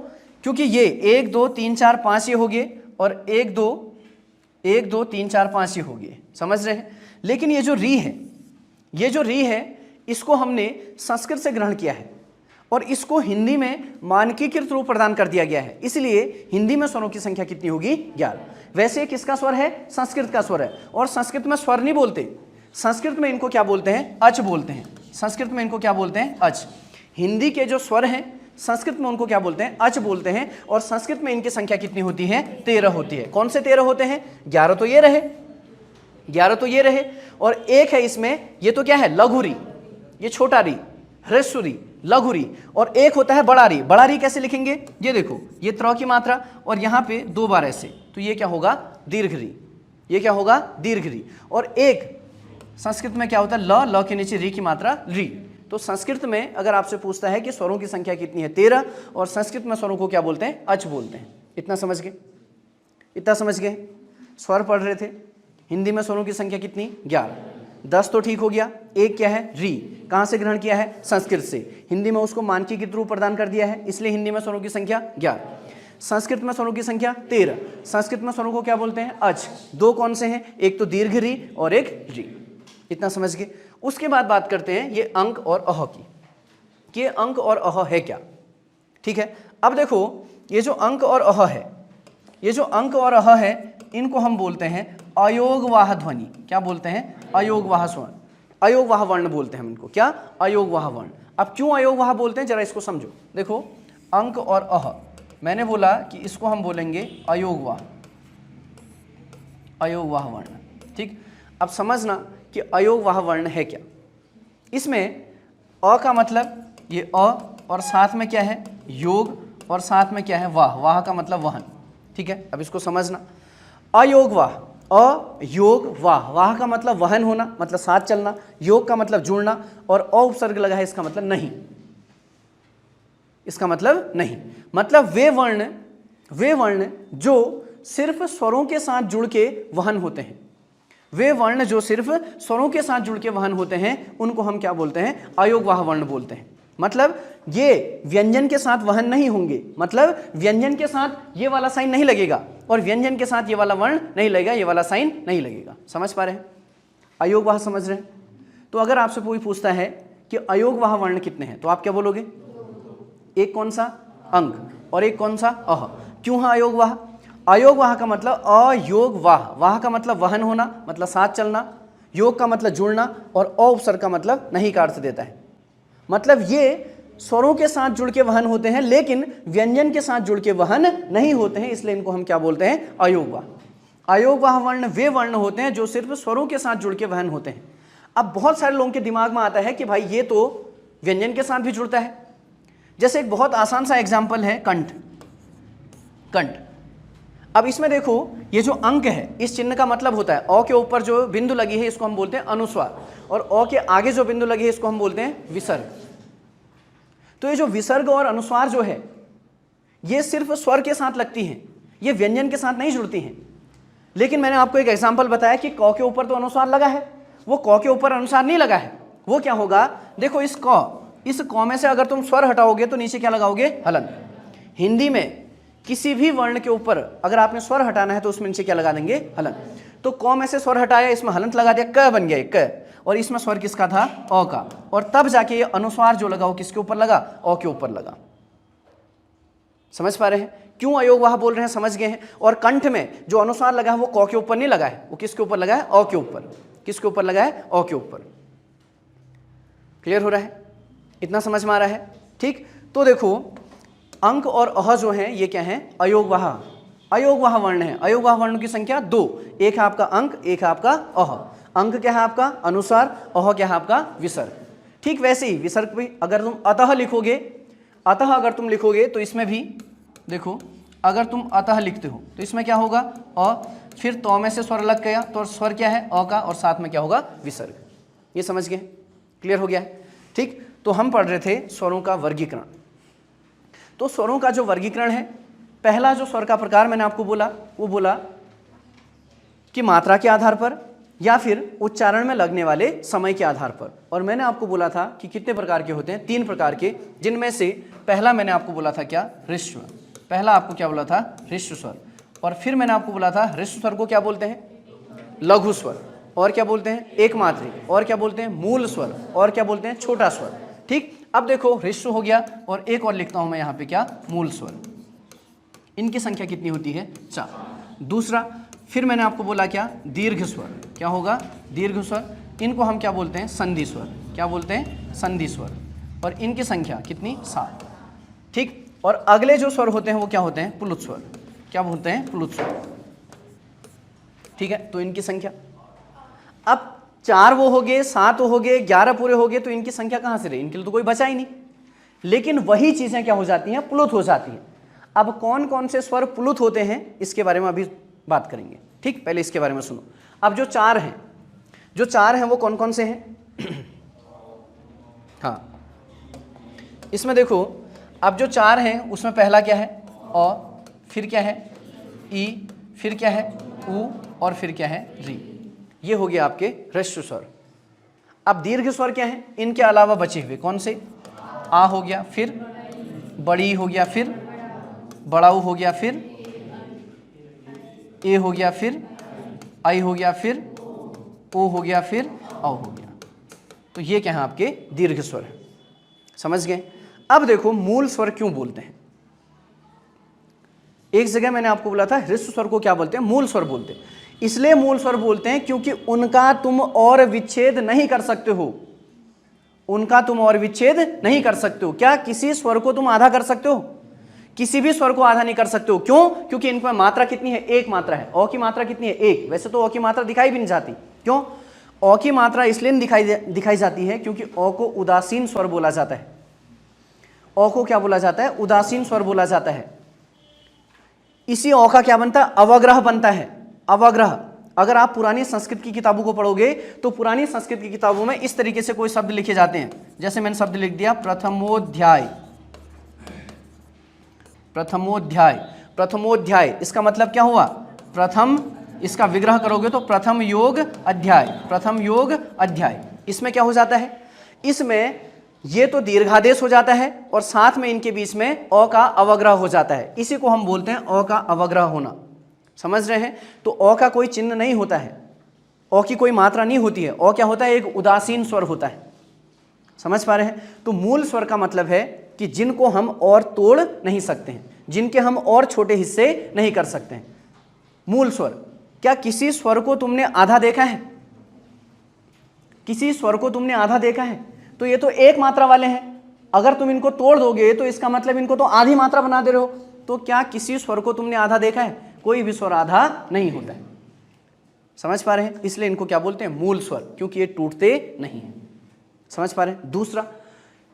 क्योंकि ये 1 2 3 4 5 ये हो गए और 1 2 3 4 5 ये हो गए, समझ रहे हैं। लेकिन ये जो री है, ये जो री है इसको हमने संस्कृत से ग्रहण किया है और इसको हिंदी में मानकीकृत रूप प्रदान कर दिया गया है, इसलिए हिंदी में स्वरों की संख्या कितनी होगी? 11। वैसे किसका स्वर है? संस्कृत का स्वर है। और संस्कृत में स्वर नहीं बोलते, संस्कृत में इनको क्या बोलते हैं? अच बोलते हैं। संस्कृत में इनको क्या बोलते हैं? अच। हिंदी के जो स्वर हैं संस्कृत में उनको क्या बोलते हैं? अच बोलते हैं। और संस्कृत में इनकी संख्या कितनी होती है? 13 होती है। कौन से 13 होते हैं? 11 तो ये रहे, 11 तो ये रहे और एक है इसमें, ये तो क्या है? लघुरी, ये छोटा री, ह्रस्वरी, लघुरी, और एक होता है बड़ा री। बड़ा री कैसे लिखेंगे? ये देखो, ये त्र की मात्रा और यहाँ पे 2 बार ऐसे, तो ये क्या होगा? दीर्घ री। ये क्या होगा? दीर्घ री। और एक संस्कृत में क्या होता है? ल के नीचे री की मात्रा री। तो संस्कृत में अगर आपसे पूछता है कि स्वरों की संख्या कितनी है? 13, और संस्कृत में स्वरों को क्या बोलते हैं? अच बोलते हैं। इतना समझ गए? इतना समझ गए? स्वर पढ़ रहे थे। हिंदी में स्वरों की संख्या कितनी? 11। 10 तो ठीक हो गया। एक क्या है? री। कहाँ से ग्रहण किया है? संस्कृत से। हिंदी में उसको मानकीकृत रूप प्रदान कर दिया है, इसलिए हिंदी में स्वरों की संख्या 11। संस्कृत में स्वरों की संख्या 13। संस्कृत में स्वरों को क्या बोलते हैं? अच। 2 कौन से हैं? एक तो दीर्घ री और एक री। इतना समझ गए? उसके बाद बात करते हैं ये अंक और अह की, कि ये अंक और अह है क्या। ठीक है, अब देखो ये जो अंक और अह है, ये जो अंक और अह है इनको हम बोलते हैं अयोगवाह ध्वनि। क्या बोलते हैं? अयोगवाह स्वर्ण, अयोगवाह वर्ण बोलते हैं हम इनको। क्या? अयोगवाह वर्ण। अब क्यों अयोगवाह बोलते हैं जरा इसको समझो। देखो अंक और अह, मैंने बोला कि इसको हम बोलेंगे अयोगवाह, अयोगवाह वर्ण। ठीक, अब समझना कि अयोगवाह वर्ण है क्या। इसमें अ का मतलब ये अ और साथ में क्या है? योग, और साथ में क्या है? वाह। वाह का मतलब वाहन। ठीक है, अब इसको समझना। अयोगवाह, अ योग वाह। वाह का मतलब वहन होना, मतलब साथ चलना। योग का मतलब जुड़ना, और अ उपसर्ग लगा है, इसका मतलब नहीं। इसका मतलब नहीं, मतलब वे वर्ण जो सिर्फ स्वरों के साथ जुड़ के वहन होते हैं। वे वर्ण जो सिर्फ स्वरों के साथ जुड़ के वहन होते हैं उनको हम क्या बोलते हैं? अयोगवाह वर्ण बोलते हैं। मतलब ये व्यंजन के साथ वहन नहीं होंगे, मतलब व्यंजन के साथ ये वाला साइन नहीं लगेगा और व्यंजन के साथ ये वाला वर्ण नहीं लगेगा, ये वाला साइन नहीं लगेगा। समझ पा रहे हैं? अयोगवाह समझ रहे हैं? तो अगर आपसे कोई पूछता है कि अयोगवाह वर्ण कितने हैं, तो आप क्या बोलोगे? एक कौन सा? अंक, और एक कौन सा? अह। क्यों है अयोगवाह? अयोगवाह का मतलब अयोग वाह। वाह का मतलब वहन होना, मतलब साथ चलना। योग का मतलब जुड़ना, और अ उपसर्ग का मतलब नहीं का अर्थ देता है। मतलब ये स्वरों के साथ जुड़ के वहन होते हैं लेकिन व्यंजन के साथ जुड़ के वहन नहीं होते हैं, इसलिए इनको हम क्या बोलते हैं? अयोगवाह। अयोगवाह वर्ण वे वर्ण होते हैं जो सिर्फ स्वरों के साथ जुड़ के वहन होते हैं। अब बहुत सारे लोगों के दिमाग में आता है कि भाई ये तो व्यंजन के साथ भी जुड़ता है। जैसे एक बहुत आसान सा एग्जाम्पल है कंठ। कंठ, अब इसमें देखो ये जो अंक है इस चिन्ह का मतलब होता है अ के ऊपर जो बिंदु लगी है इसको हम बोलते हैं अनुस्वार, और अ के आगे जो बिंदु लगी है इसको हम बोलते हैं विसर्ग। तो ये जो विसर्ग और अनुस्वार जो है ये सिर्फ स्वर के साथ लगती हैं, ये व्यंजन के साथ नहीं जुड़ती हैं। लेकिन मैंने आपको एक एग्जाम्पल बताया कि क के ऊपर तो अनुस्वार लगा है, वो क के ऊपर अनुस्वार नहीं लगा है। वो क्या होगा? देखो इस क में से अगर तुम स्वर हटाओगे तो नीचे क्या लगाओगे? हलन। हिंदी में किसी भी वर्ण के ऊपर अगर आपने स्वर हटाना है तो उसमें नीचे क्या लगा देंगे? हलन। तो क में से स्वर हटाया, इसमें हलंत लगा दिया, क बन गया क, और इसमें स्वर किसका था? अ का, और तब जाके ये अनुस्वार जो लगा वो किसके ऊपर लगा? अ के ऊपर लगा। समझ पा रहे हैं क्यों अयोगवाह बोल रहे हैं? समझ गए हैं? और कंठ में जो अनुस्वार लगा है वो क के ऊपर नहीं लगा है, वो किसके ऊपर लगा है? अ के ऊपर। किसके ऊपर लगा है? अ के ऊपर। क्लियर हो रहा है? इतना समझ में आ रहा है? ठीक, तो देखो अंक और अह जो हैं ये क्या हैं? अयोगवाह, अयोगवाह वर्ण है। अयोगवाह वर्ण की संख्या 2, एक है आपका अंक, एक है आपका अह। अंक क्या है आपका? अनुस्वार, अह क्या है आपका? विसर्ग। ठीक वैसे ही विसर्ग भी अगर तुम अतः लिखोगे, अतः अगर तुम लिखोगे तो इसमें भी देखो, अगर तुम अतः लिखते हो तो इसमें क्या होगा? अ, फिर तो में से स्वर लग गया तो स्वर क्या है? अ का, और साथ में क्या होगा? विसर्ग। ये समझ गए? क्लियर हो गया है? ठीक, तो हम पढ़ रहे थे स्वरों का वर्गीकरण। तो स्वरों का जो वर्गीकरण है, पहला जो स्वर का प्रकार मैंने आपको बोला वो बोला कि मात्रा के आधार पर, या फिर उच्चारण में लगने वाले समय के आधार पर। और मैंने आपको बोला था कि कितने प्रकार के होते हैं, 3 प्रकार के, जिनमें से पहला मैंने आपको बोला था क्या, ह्रस्व। पहला आपको क्या बोला था, ह्रस्व स्वर। और फिर मैंने आपको बोला था ह्रस्व स्वर को क्या बोलते हैं, लघु स्वर। और क्या बोलते हैं, एकमात्री। और क्या बोलते हैं, मूल स्वर। और क्या बोलते हैं, छोटा स्वर। ठीक, अब देखो ह्रस्व हो गया और एक और लिखता हूं मैं यहाँ पे क्या, मूल स्वर। इनकी संख्या कितनी होती है, 4। दूसरा, फिर मैंने आपको बोला क्या, दीर्घ स्वर। क्या होगा, दीर्घ स्वर। इनको हम क्या बोलते हैं, संधि स्वर। क्या बोलते हैं, संधि स्वर। और इनकी संख्या कितनी, 7। ठीक, और अगले जो स्वर होते हैं वो क्या होते हैं, प्लुत स्वर। क्या बोलते हैं, प्लुत स्वर। ठीक है, तो इनकी संख्या, अब 4 वो हो गए, 7 हो गए, 11 पूरे हो गए, तो इनकी संख्या कहाँ से रही, इनके लिए तो कोई बचा ही नहीं। लेकिन वही चीजें क्या हो जाती हैं, प्लुत हो जाती हैं। अब कौन कौन से स्वर प्लुत होते हैं इसके बारे में अभी बात करेंगे। ठीक, पहले इसके बारे में सुनो। अब जो 4 हैं, जो 4 हैं वो कौन कौन से हैं हाँ, इसमें देखो, अब जो 4 हैं उसमें पहला क्या है, अ, फिर क्या है, ई, फिर क्या है, उ, और फिर क्या है, री। ये हो गया आपके ह्रस्व स्वर। अब दीर्घ स्वर क्या है, इनके अलावा बचे हुए कौन से, आ हो गया, फिर बड़ी हो गया, फिर बड़ाऊ हो गया, फिर ए हो गया, फिर आई हो गया, फिर ओ हो गया, फिर औ हो गया। तो ये क्या है, आपके दीर्घ स्वर है। समझ गए। अब देखो मूल स्वर क्यों बोलते हैं। एक जगह मैंने आपको बोला था ह्रस्व स्वर को क्या बोलते हैं, मूल स्वर बोलते हैं। इसलिए मूल स्वर बोलते हैं क्योंकि उनका तुम और विच्छेद नहीं कर सकते हो। उनका तुम और विच्छेद नहीं कर सकते हो। क्या किसी स्वर को तुम आधा कर सकते हो, किसी भी स्वर को आधा नहीं कर सकते हो। क्यों, क्योंकि इनमें मात्रा कितनी है, एक मात्रा है। अ की मात्रा कितनी है, एक। वैसे तो अ की मात्रा दिखाई भी नहीं जाती। क्यों, अ की मात्रा इसलिए नहीं दिखाई जाती है क्योंकि अ को उदासीन स्वर बोला जाता है। अ को क्या बोला जाता है, उदासीन स्वर बोला जाता है। इसी अ का क्या बनता है, अवग्रह बनता है। अवग्रह, अगर आप पुरानी संस्कृत की किताबों को पढ़ोगे तो पुरानी संस्कृत की किताबों में इस तरीके से कोई शब्द लिखे जाते हैं। जैसे मैंने शब्द लिख दिया प्रथमोध्याय। प्रथमोध्याय, प्रथमोध्याय इसका मतलब क्या हुआ, प्रथम। इसका विग्रह करोगे तो प्रथम योग अध्याय, प्रथम योग अध्याय। इसमें क्या हो जाता है, इसमें ये तो दीर्घादेश हो जाता है और साथ में इनके बीच में अ का अवग्रह हो जाता है। इसी को हम बोलते हैं अ का अवग्रह होना। समझ रहे हैं। तो अ का कोई चिन्ह नहीं होता है, अ की कोई मात्रा नहीं होती है। अ क्या होता है, एक उदासीन स्वर होता है। समझ पा रहे हैं। तो मूल स्वर का मतलब है कि जिनको हम और तोड़ नहीं सकते हैं, जिनके हम और छोटे हिस्से नहीं कर सकते हैं। मूल स्वर। क्या किसी स्वर को तुमने आधा देखा है, किसी स्वर को तुमने आधा देखा है, तो ये तो एक मात्रा वाले हैं। अगर तुम इनको तोड़ दोगे तो इसका मतलब इनको तो आधी मात्रा बना दे रहे हो। तो क्या किसी स्वर को तुमने आधा देखा है, कोई भी स्वर आधा नहीं होता है। समझ पा रहे हैं। इसलिए इनको क्या बोलते हैं, मूल स्वर, क्योंकि ये टूटते नहीं है। समझ पा रहे हैं। दूसरा,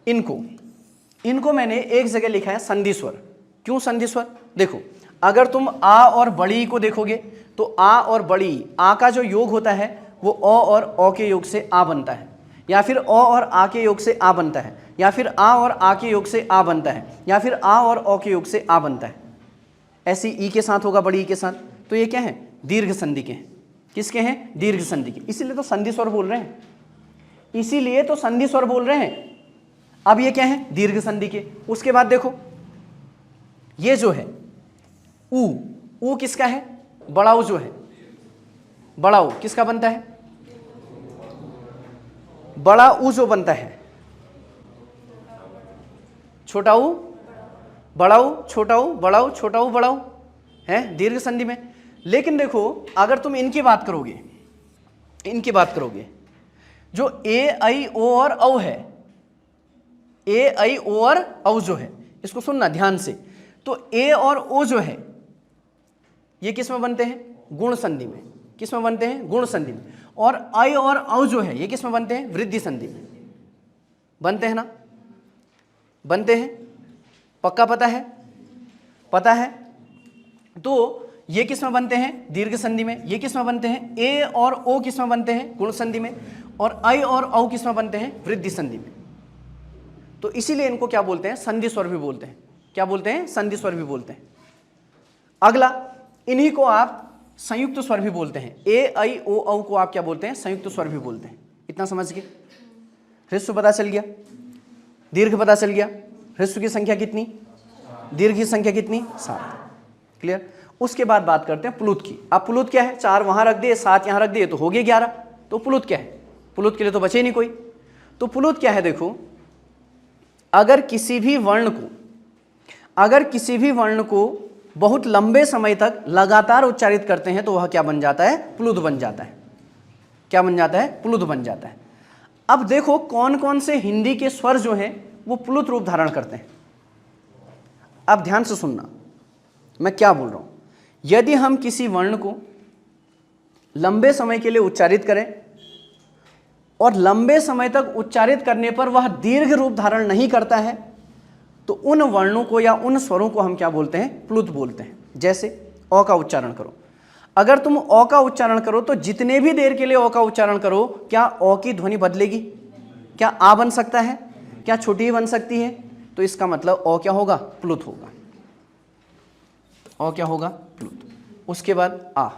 इनको मैंने एक जगह लिखा है संधि स्वर। क्यों संधि स्वर, देखो अगर तुम आ और बड़ी को देखोगे तो आ और बड़ी, आ का जो योग होता है वो अ और अ के योग से आ बनता है, या फिर अ और आ के योग से आ बनता है, या फिर आ और आ के योग से आ बनता है, या फिर आ और अ के योग से आ बनता है। ऐसी ई के साथ होगा, बड़ी ई के साथ। तो ये क्या है, दीर्घ संधि के हैं। किसके हैं, दीर्घ संधि के। इसीलिए तो संधि स्वर बोल रहे हैं, इसीलिए तो संधि स्वर बोल रहे हैं। अब ये क्या है, दीर्घ संधि के। उसके बाद देखो ये जो है ऊ किसका है, बड़ा ऊ जो है, बड़ा ऊ किसका बनता है, बड़ा ऊ जो बनता है, छोटा ऊ बड़ा ऊ, छोटा ऊ बड़ा ऊ, छोटा ऊ बड़ा ऊ है दीर्घ संधि में। लेकिन देखो अगर तुम इनकी बात करोगे, इनकी बात करोगे, जो ए आई ओ और औ है, ए आई ओ और औ जो है, इसको सुनना ध्यान से। तो ए और ओ जो है ये किस में बनते हैं, गुण संधि में। किस में बनते हैं, गुण संधि में। और आई और औ जो है ये किस में बनते हैं, वृद्धि संधि में बनते हैं ना, बनते हैं। पक्का पता है, पता है। तो ये किस में बनते हैं, दीर्घ संधि में। ये किस में बनते हैं, ए और ओ किस में बनते हैं, गुण संधि में। और आई और औ किस में बनते हैं, वृद्धि संधि में। तो इसीलिए इनको क्या बोलते हैं, संधि स्वर भी बोलते हैं। क्या बोलते हैं, संधि स्वर भी बोलते हैं। अगला, इन्हीं को आप संयुक्त स्वर भी बोलते हैं। ए आई ओ औ को आप क्या बोलते हैं? संयुक्त स्वर भी बोलते हैं। इतना समझ गए? ह्रस्व पता चल गया, दीर्घ पता चल गया। ह्रस्व की संख्या कितनी, दीर्घ की संख्या कितनी? 7। क्लियर। उसके बाद बात करते हैं प्लुत की। अब प्लुत क्या है? 4 वहां रख दिए, 7 यहां रख दिए तो हो गए 11। तो प्लुत क्या है? प्लुत के लिए तो बचे नहीं कोई। तो प्लुत क्या है? देखो, अगर किसी भी वर्ण को बहुत लंबे समय तक लगातार उच्चारित करते हैं तो वह क्या बन जाता है? प्लुत बन जाता है। क्या बन जाता है? प्लुत बन जाता है। अब देखो कौन कौन से हिंदी के स्वर जो हैं वो प्लुत रूप धारण करते हैं। अब ध्यान से सुनना मैं क्या बोल रहा हूं। यदि हम किसी वर्ण को लंबे समय के लिए उच्चारित करें और लंबे समय तक उच्चारित करने पर वह दीर्घ रूप धारण नहीं करता है तो उन वर्णों को या उन स्वरों को हम क्या बोलते हैं? प्लुत बोलते हैं। जैसे अ का उच्चारण करो, अगर तुम अ का उच्चारण करो तो जितने भी देर के लिए अ का उच्चारण करो, क्या अ की ध्वनि बदलेगी? क्या आ बन सकता है? क्या छोटी बन सकती है? तो इसका मतलब अ क्या होगा? प्लुत होगा। अ क्या होगा? प्लुत। उसके बाद आ।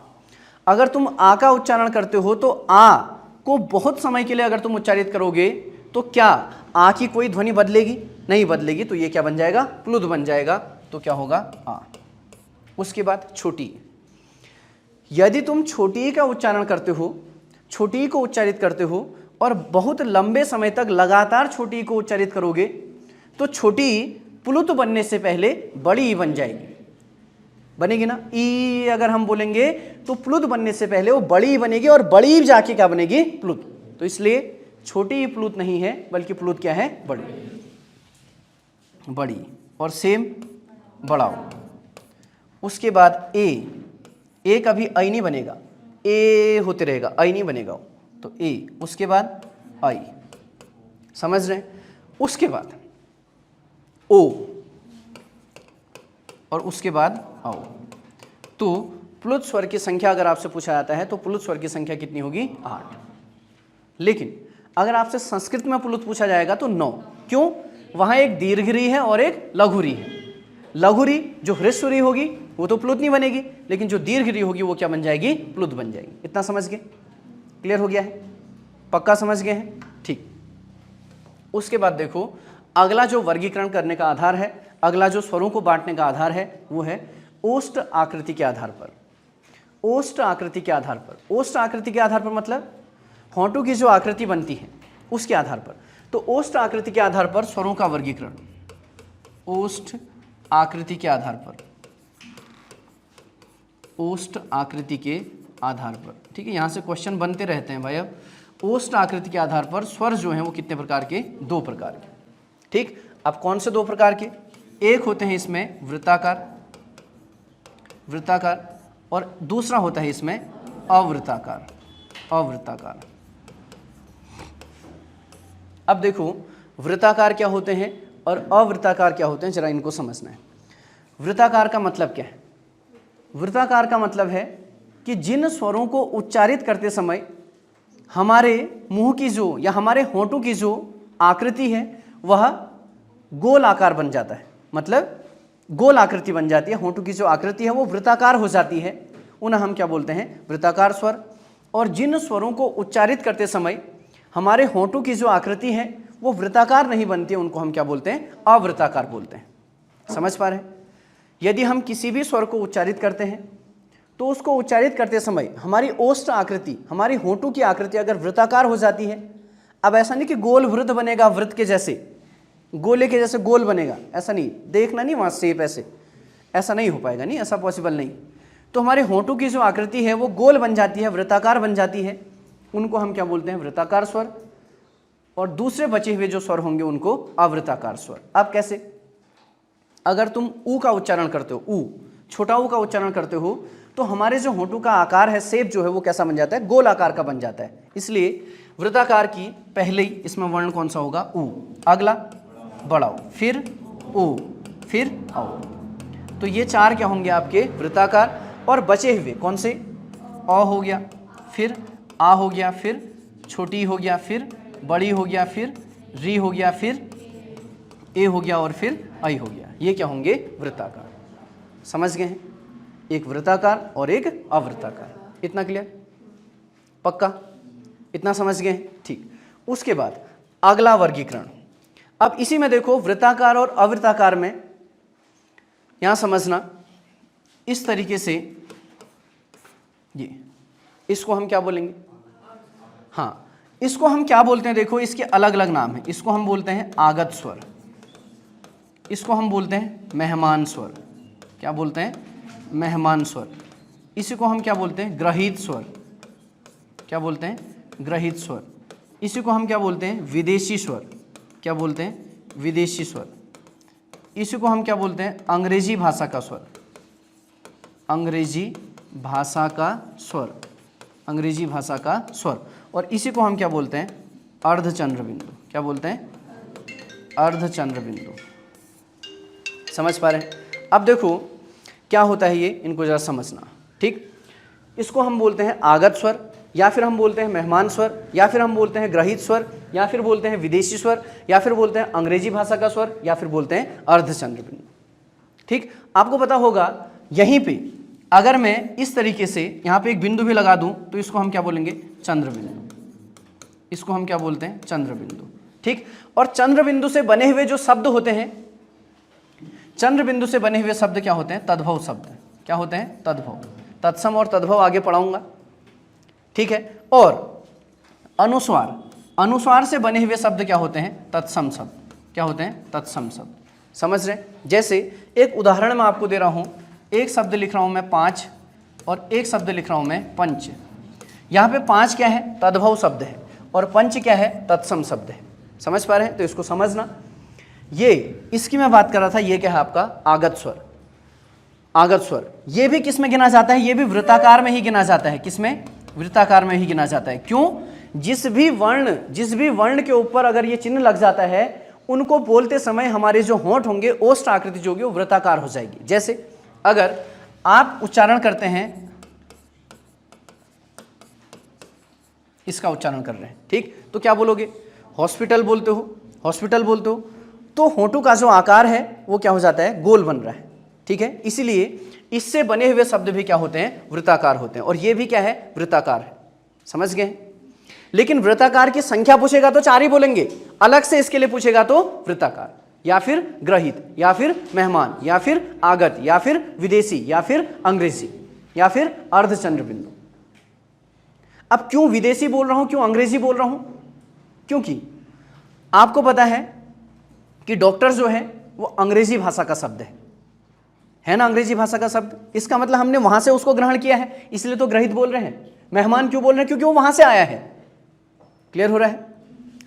अगर तुम आ का उच्चारण करते हो तो आ को बहुत समय के लिए अगर तुम उच्चारित करोगे तो क्या आ की कोई ध्वनि बदलेगी? नहीं बदलेगी। तो ये क्या बन जाएगा? प्लुत बन जाएगा। तो क्या होगा? आ। उसके बाद छोटी। यदि तुम छोटी का उच्चारण करते हो, छोटी को उच्चारित करते हो और बहुत लंबे समय तक लगातार छोटी को उच्चारित करोगे तो छोटी प्लुत बनने से पहले बड़ी बन जाएगी। बनेगी ना? ई अगर हम बोलेंगे तो प्लुत बनने से पहले वो बड़ी बनेगी और बड़ी जाके क्या बनेगी? प्लुत। तो इसलिए छोटी प्लुत नहीं है बल्कि प्लुत क्या है? बड़ी। बड़ी और सेम बढ़ाओ। उसके बाद ए कभी आई नहीं बनेगा, ए होते रहेगा, आई नहीं बनेगा। तो ए। उसके बाद आई। समझ रहे हैं? उसके बाद ओ और उसके बाद आओ। तो प्लुत स्वर की संख्या अगर आपसे पूछा जाता है तो प्लुत स्वर की संख्या कितनी होगी? 8। लेकिन अगर आपसे संस्कृत में प्लुत पूछा जाएगा तो 9। क्यों? वहां एक दीर्घरी है और एक लघुरी है। लघुरी जो ह्रस्वरी होगी वो तो प्लुत नहीं बनेगी, लेकिन जो दीर्घरी होगी वो क्या बन जाएगी? प्लुत बन जाएगी। इतना समझ गए? क्लियर हो गया है? पक्का समझ गए हैं? ठीक। उसके बाद देखो अगला जो वर्गीकरण करने का आधार है, अगला जो स्वरों को बांटने का आधार है वो है ओष्ठ आकृति के आधार पर। ओष्ठ आकृति के आधार पर। ओष्ठ आकृति के आधार पर मतलब होंठों की जो आकृति बनती है उसके आधार पर। तो ओष्ठ आकृति के आधार पर स्वरों का वर्गीकरण। ओष्ठ आकृति के आधार पर, ओष्ठ आकृति के आधार पर। ठीक है, यहां से क्वेश्चन बनते रहते हैं भाई। अब ओष्ठ आकृति के आधार पर स्वर जो हैं वो कितने प्रकार के? 2 प्रकार के। ठीक। अब कौन से 2 प्रकार के? एक होते हैं इसमें वृत्ताकार, वृत्ताकार, और दूसरा होता है इसमें अवृत्ताकार, अवृत्ताकार। अब देखो वृत्ताकार क्या होते हैं और अवृत्ताकार क्या होते हैं, जरा इनको समझना है। वृत्ताकार का मतलब क्या है? वृत्ताकार का मतलब है कि जिन स्वरों को उच्चारित करते समय हमारे मुंह की जो या हमारे होंठों की जो आकृति है वह गोल आकार बन जाता है। मतलब गोल आकृति बन जाती है, होंठों की जो आकृति है वो वृत्ताकार हो जाती है, उन्हें हम क्या बोलते हैं? वृत्ताकार स्वर। और जिन स्वरों को उच्चारित करते समय हमारे होंठों की जो आकृति है वो वृत्ताकार नहीं बनती है, उनको हम क्या बोलते हैं? अवृत्ताकार बोलते हैं। समझ पा रहे हैं? यदि हम किसी भी स्वर को उच्चारित करते हैं तो उसको उच्चारित करते समय हमारी ओष्ठ आकृति, हमारी होंठों की आकृति अगर वृत्ताकार हो जाती है, अब ऐसा नहीं कि गोल वृत्त बनेगा, वृत्त के जैसे, गोले के जैसे गोल बनेगा, ऐसा नहीं, देखना नहीं वहाँ शेप ऐसा नहीं हो पाएगा, नहीं, ऐसा पॉसिबल नहीं। तो हमारे होंठों की जो आकृति है वो गोल बन जाती है, वृत्ताकार बन जाती है, उनको हम क्या बोलते हैं? वृत्ताकार स्वर। और दूसरे बचे हुए जो स्वर होंगे उनको अवृत्ताकार स्वर। अब कैसे? अगर तुम ऊ का उच्चारण करते हो, ऊ, छोटा ऊ का उच्चारण करते हो तो हमारे जो होंठों का आकार है, शेप जो है वो कैसा बन जाता है? गोल आकार का बन जाता है। इसलिए वृत्ताकार की पहले ही इसमें वर्ण कौन सा होगा? ऊ। अगला बढ़ाओ, फिर ओ, फिर आओ। तो ये 4 क्या होंगे आपके? वृत्ताकार। और बचे हुए कौन से? अ हो गया, फिर आ हो गया, फिर छोटी हो गया, फिर बड़ी हो गया, फिर री हो गया, फिर ए हो गया और फिर आई हो गया। ये क्या होंगे? वृत्ताकार। समझ गए हैं? एक वृत्ताकार और एक अवृत्ताकार। इतना क्लियर? पक्का? इतना समझ गए? ठीक। उसके बाद अगला वर्गीकरण। अब इसी में देखो वृत्ताकार और अवृत्ताकार में यहां समझना इस तरीके से, ये इसको हम क्या बोलेंगे? हाँ, इसको हम क्या बोलते हैं? देखो इसके अलग अलग नाम है। इसको हम बोलते हैं आगत स्वर, इसको हम बोलते हैं मेहमान स्वर। क्या बोलते हैं? मेहमान स्वर। इसी को हम क्या बोलते हैं? ग्रहित स्वर। क्या बोलते हैं? ग्रहित स्वर। इसी को हम क्या बोलते हैं? विदेशी स्वर। क्या बोलते हैं? विदेशी स्वर। इसी को हम क्या बोलते हैं? अंग्रेजी भाषा का स्वर। अंग्रेजी भाषा का स्वर। अंग्रेजी भाषा का स्वर। और इसी को हम क्या बोलते हैं? अर्धचंद्र बिंदु। क्या बोलते हैं? अर्धचंद्र बिंदु। समझ पा रहे हैं? अब देखो क्या होता है ये, इनको जरा समझना। ठीक, इसको हम बोलते हैं आगत स्वर, या फिर हम बोलते हैं मेहमान स्वर, या फिर हम बोलते हैं ग्रहित स्वर, या फिर बोलते हैं विदेशी स्वर, या फिर बोलते हैं अंग्रेजी भाषा का स्वर, या फिर बोलते हैं अर्धचंद्र बिंदु। ठीक, आपको पता होगा यहीं पे अगर मैं इस तरीके से यहाँ पे एक बिंदु भी लगा दूं तो इसको हम क्या बोलेंगे? चंद्र बिंदु। इसको हम क्या बोलते हैं? चंद्र बिंदु। ठीक, और चंद्र बिंदु से बने हुए जो शब्द होते हैं, चंद्र बिंदु से बने हुए शब्द क्या होते हैं? तद्भव शब्द। क्या होते हैं? तद्भव। तत्सम और तद्भव आगे पढ़ाऊंगा। ठीक है, और अनुस्वार, अनुस्वार से बने हुए शब्द क्या होते हैं? तत्सम शब्द। क्या होते हैं? तत्सम शब्द। समझ रहे? जैसे एक उदाहरण मैं आपको दे रहा हूं, एक शब्द लिख रहा हूं मैं पांच, और एक शब्द लिख रहा हूं मैं पंच। यहां पे पांच क्या है? तद्भव शब्द है, और पंच क्या है? तत्सम शब्द है। समझ पा रहे हैं? तो इसको समझना। ये इसकी मैं बात कर रहा था, ये क्या है आपका? आगत स्वर। आगत स्वर ये भी किस में गिना जाता है? ये भी वृत्ताकार में ही गिना जाता है। किसमें? वृत्ताकार में ही गिना जाता है। क्यों? जिस भी वर्ण के ऊपर अगर ये चिन्ह लग जाता है, उनको बोलते समय हमारे जो होंठ होंगे, ओष्ठ आकृति जो होगी वो वृत्ताकार हो जाएगी। जैसे अगर आप उच्चारण करते हैं, इसका उच्चारण कर रहे हैं, ठीक, तो क्या बोलोगे? हॉस्पिटल बोलते हो, हॉस्पिटल बोलते हो, तो होंठों का जो आकार है वो क्या हो जाता है? गोल बन रहा है। ठीक है, इसलिए इससे बने हुए शब्द भी क्या होते हैं? वृत्ताकार होते हैं, और ये भी क्या है? वृत्ताकार है। समझ गए? लेकिन वृत्ताकार की संख्या पूछेगा तो चार ही बोलेंगे, अलग से इसके लिए पूछेगा तो वृत्ताकार, या फिर ग्रहित, या फिर मेहमान, या फिर आगत, या फिर विदेशी, या फिर अंग्रेजी, या फिर अर्धचंद्र बिंदु। अब क्यों विदेशी बोल रहा हूं, क्यों अंग्रेजी बोल रहा हूं? क्योंकि आपको पता है कि डॉक्टर जो है वो अंग्रेजी भाषा का शब्द है ना? अंग्रेजी भाषा का शब्द, इसका मतलब हमने वहां से उसको ग्रहण किया है, इसलिए तो ग्रहित बोल रहे हैं। मेहमान क्यों बोल रहे हैं? क्योंकि वो वहां से आया है। क्लियर हो रहा है?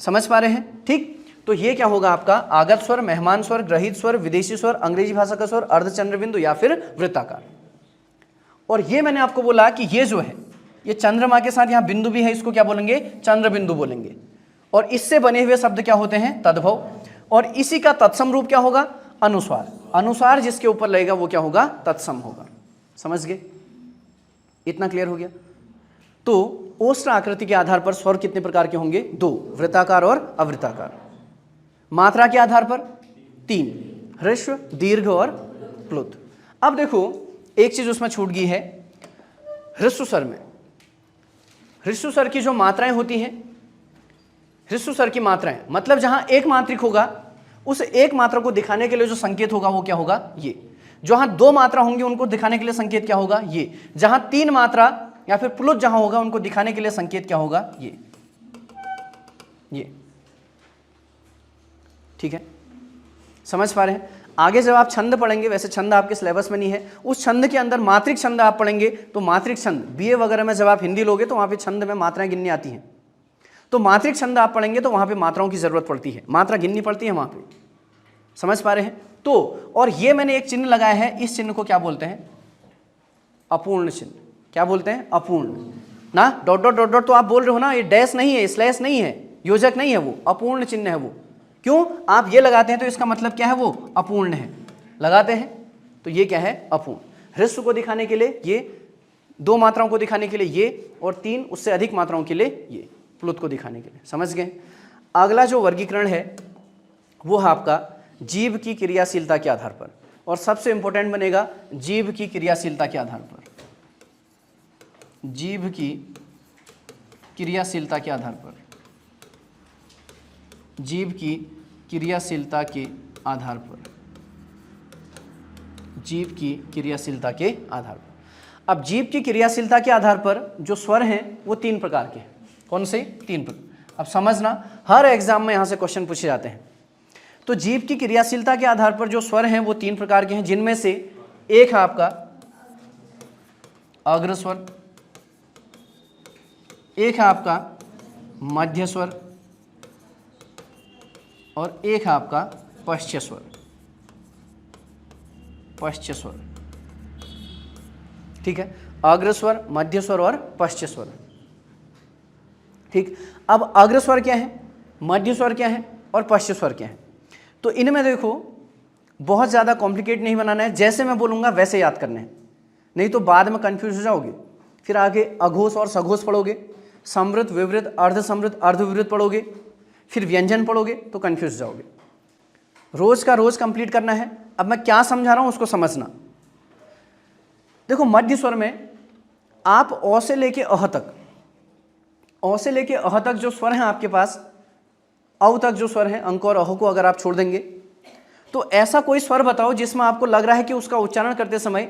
समझ पा रहे हैं? ठीक, तो ये क्या होगा आपका? आगत स्वर, मेहमान स्वर, ग्रहित स्वर, विदेशी स्वर, अंग्रेजी भाषा का स्वर, अर्धचंद्र बिंदु, या फिर वृत्ताकार। और ये मैंने आपको बोला कि ये जो है, ये चंद्रमा के साथ यहां बिंदु भी है, इसको क्या बोलेंगे? चंद्र बिंदु बोलेंगे। और इससे बने हुए शब्द क्या होते हैं? तद्भव। और इसी का तत्सम रूप क्या होगा? अनुस्वार। अनुस्वार जिसके ऊपर लगेगा वो क्या होगा? तत्सम होगा। समझ गए? इतना क्लियर हो गया? तो ओष्ठ आकृति के आधार पर स्वर कितने प्रकार के होंगे? दो, वृत्ताकार और अवृत्ताकार। मात्रा के आधार पर तीन, ह्रस्व, दीर्घ और प्लुत। अब देखो एक चीज उसमें छूट गई है, ह्रस्व स्वर में। ह्रस्व स्वर की जो मात्राएं होती हैं, ह्रस्व स्वर की मात्राएं मतलब जहां एक मात्रिक होगा, उस एक मात्रा को दिखाने के लिए जो संकेत होगा वो क्या होगा? ये। जहां दो मात्रा होंगी उनको दिखाने के लिए संकेत क्या होगा? ये। जहां तीन मात्रा या फिर प्लुत जहां होगा उनको दिखाने के लिए संकेत क्या होगा? ये। ठीक है, समझ पा रहे हैं? आगे जब आप छंद पढ़ेंगे, वैसे छंद आपके सिलेबस में नहीं है, उस छंद के अंदर मात्रिक छंद आप पढ़ेंगे, तो मात्रिक छंद बीए वगैरह में जब आप हिंदी लोगे तो वहां पे छंद में मात्राएं गिननी आती हैं, तो मात्रिक छंद आप पढ़ेंगे तो वहां पे मात्राओं की जरूरत पड़ती है, मात्रा गिननी पड़ती है वहां पे। समझ पा रहे हैं? तो और ये मैंने एक चिन्ह लगाया है, इस चिन्ह को क्या बोलते हैं? अपूर्ण चिन्ह। क्या बोलते हैं? अपूर्ण ना। डॉट डॉट डॉट डॉट तो आप बोल रहे हो ना, ये डैश नहीं है, स्लैश नहीं है, योजक नहीं है, वो अपूर्ण चिन्ह है। वो क्यों आप ये लगाते हैं? तो इसका मतलब क्या है? वो अपूर्ण है। लगाते हैं तो ये क्या है? अपूर्ण। ह्रस्व को दिखाने के लिए ये, दो मात्राओं को दिखाने के लिए ये, और तीन उससे अधिक मात्राओं के लिए ये, प्लुत को दिखाने के लिए। समझ गए? अगला जो वर्गीकरण है वो है आपका जीभ की क्रियाशीलता के आधार पर। और सबसे इंपॉर्टेंट बनेगा जीभ की क्रियाशीलता के आधार पर। जीभ की क्रियाशीलता के आधार पर, जीभ की क्रियाशीलता के आधार पर, जीभ की क्रियाशीलता के आधार पर। अब जीभ की क्रियाशीलता के आधार पर जो स्वर हैं वो 3 प्रकार के हैं। कौन से? 3 प्रकार। अब समझना, हर एग्जाम में यहाँ से क्वेश्चन पूछे जाते हैं। तो जीभ की क्रियाशीलता के आधार पर जो स्वर हैं वो 3 प्रकार के हैं, जिनमें से एक है आपका अग्र स्वर, एक है आपका मध्य स्वर और एक है आपका पश्च स्वर। पश्च स्वर, ठीक है, अग्र स्वर, मध्य स्वर और पश्च स्वर। ठीक, अब अग्र स्वर क्या है, मध्य स्वर क्या है और पश्च स्वर क्या है? तो इनमें देखो बहुत ज़्यादा कॉम्प्लिकेट नहीं बनाना है, जैसे मैं बोलूँगा वैसे याद करना है, नहीं तो बाद में कंफ्यूज हो जाओगे। फिर आगे अघोष और सघोष पढ़ोगे, समृद्ध, विवृद्ध, अर्ध समृद्ध, अर्ध विवृद्ध पढ़ोगे, फिर व्यंजन पढ़ोगे तो कंफ्यूज हो जाओगे। रोज का रोज कंप्लीट करना है। अब मैं क्या समझा रहा हूँ उसको समझना। देखो मध्य स्वर में आप अ से लेके अह तक, अ से लेके अह तक जो स्वर हैं आपके पास, अव तक जो स्वर हैं, अंक और अह को अगर आप छोड़ देंगे तो ऐसा कोई स्वर बताओ जिसमें आपको लग रहा है कि उसका उच्चारण करते समय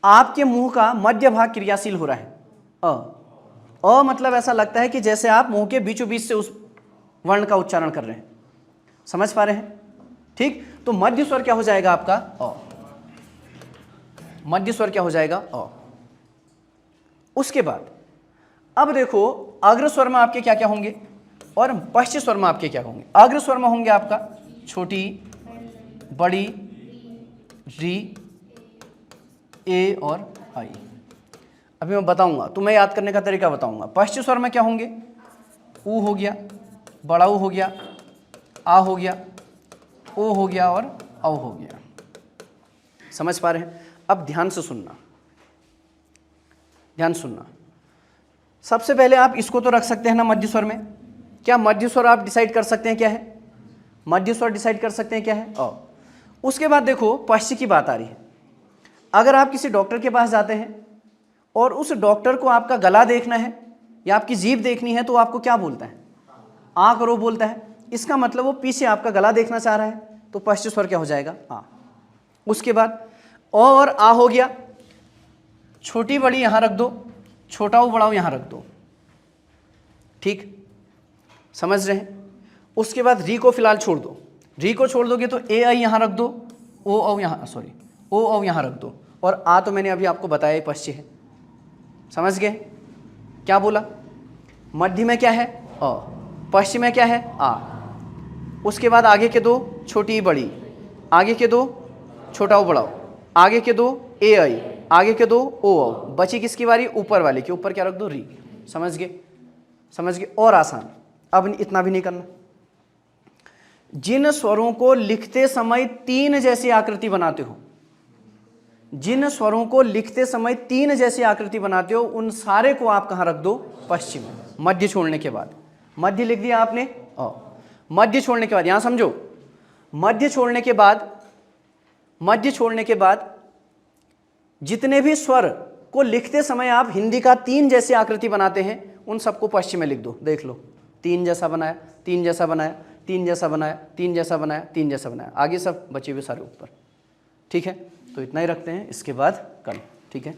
आपके मुंह का मध्य भाग क्रियाशील हो रहा है। अ मतलब ऐसा लगता है कि जैसे आप मुंह के बीचों बीच से उस वर्ण का उच्चारण कर रहे हैं। समझ पा रहे हैं? ठीक, तो मध्य स्वर क्या हो जाएगा आपका? अ। मध्य स्वर क्या हो जाएगा? अ। उसके बाद अब देखो अग्र स्वर में आपके क्या क्या होंगे और पश्च स्वर में आपके क्या होंगे। अग्र स्वर में होंगे आपका छोटी, बड़ी, री, ए और आई। अभी मैं बताऊंगा, तुम्हें याद करने का तरीका बताऊंगा। पश्च स्वर में क्या होंगे? ऊ हो गया, बड़ा ऊ हो गया, आ हो गया, ओ हो गया और औ हो गया। समझ पा रहे हैं? अब ध्यान से सुनना, ध्यान सुनना। सबसे पहले आप इसको तो रख सकते हैं ना मध्य स्वर में। क्या मध्य स्वर आप डिसाइड कर सकते हैं क्या है? मध्य स्वर डिसाइड कर सकते हैं क्या है? अ। उसके बाद देखो पश्च की बात आ रही है। अगर आप किसी डॉक्टर के पास जाते हैं और उस डॉक्टर को आपका गला देखना है या आपकी जीभ देखनी है तो आपको क्या बोलता है? आ करो बोलता है। इसका मतलब वो पीछे आपका गला देखना चाह रहा है, तो पश्च स्वर क्या हो जाएगा? आ। उसके बाद अ और आ हो गया, छोटी बड़ी यहां रख दो, छोटा ऊ बड़ा ऊ यहां रख दो। ठीक, समझ रहे हैं? उसके बाद री को फिलहाल छोड़ दो। री को छोड़ दोगे तो ए आई यहां रख दो, ओ औ यहां, सॉरी ओ औ यहां रख दो, और आ तो मैंने अभी आपको बताया पश्च है। समझ गए? क्या बोला? मध्य में क्या है? अ, पश्चिम में क्या है? आ। उसके बाद आगे के दो छोटी बड़ी, आगे के दो छोटा बड़ा, आगे के दो ए आई, आगे के दो ओ औ। बची किसकी बारी? ऊपर वाले के ऊपर क्या रख दो? री। समझ गए? समझ गए? और आसान, अब इतना भी नहीं करना। जिन स्वरों को लिखते समय 3 जैसी आकृति बनाते हो, जिन स्वरों को लिखते समय 3 जैसी आकृति बनाते हो, उन सारे को आप कहां रख दो? पश्चिम। मध्य छोड़ने के बाद, मध्य लिख दिया आपने अ, मध्य छोड़ने के बाद यहां समझो, मध्य छोड़ने के बाद, मध्य छोड़ने के बाद जितने भी स्वर को लिखते समय आप हिंदी का 3 जैसी आकृति बनाते हैं उन सबको पश्चिम में लिख दो। देख लो, 3 जैसा बनाया, 3 जैसा बनाया, 3 जैसा बनाया, 3 जैसा बनाया, 3 जैसा बनाया, आगे सब बचे हुए सारे ऊपर। ठीक है, तो इतना ही रखते हैं, इसके बाद कल। ठीक है।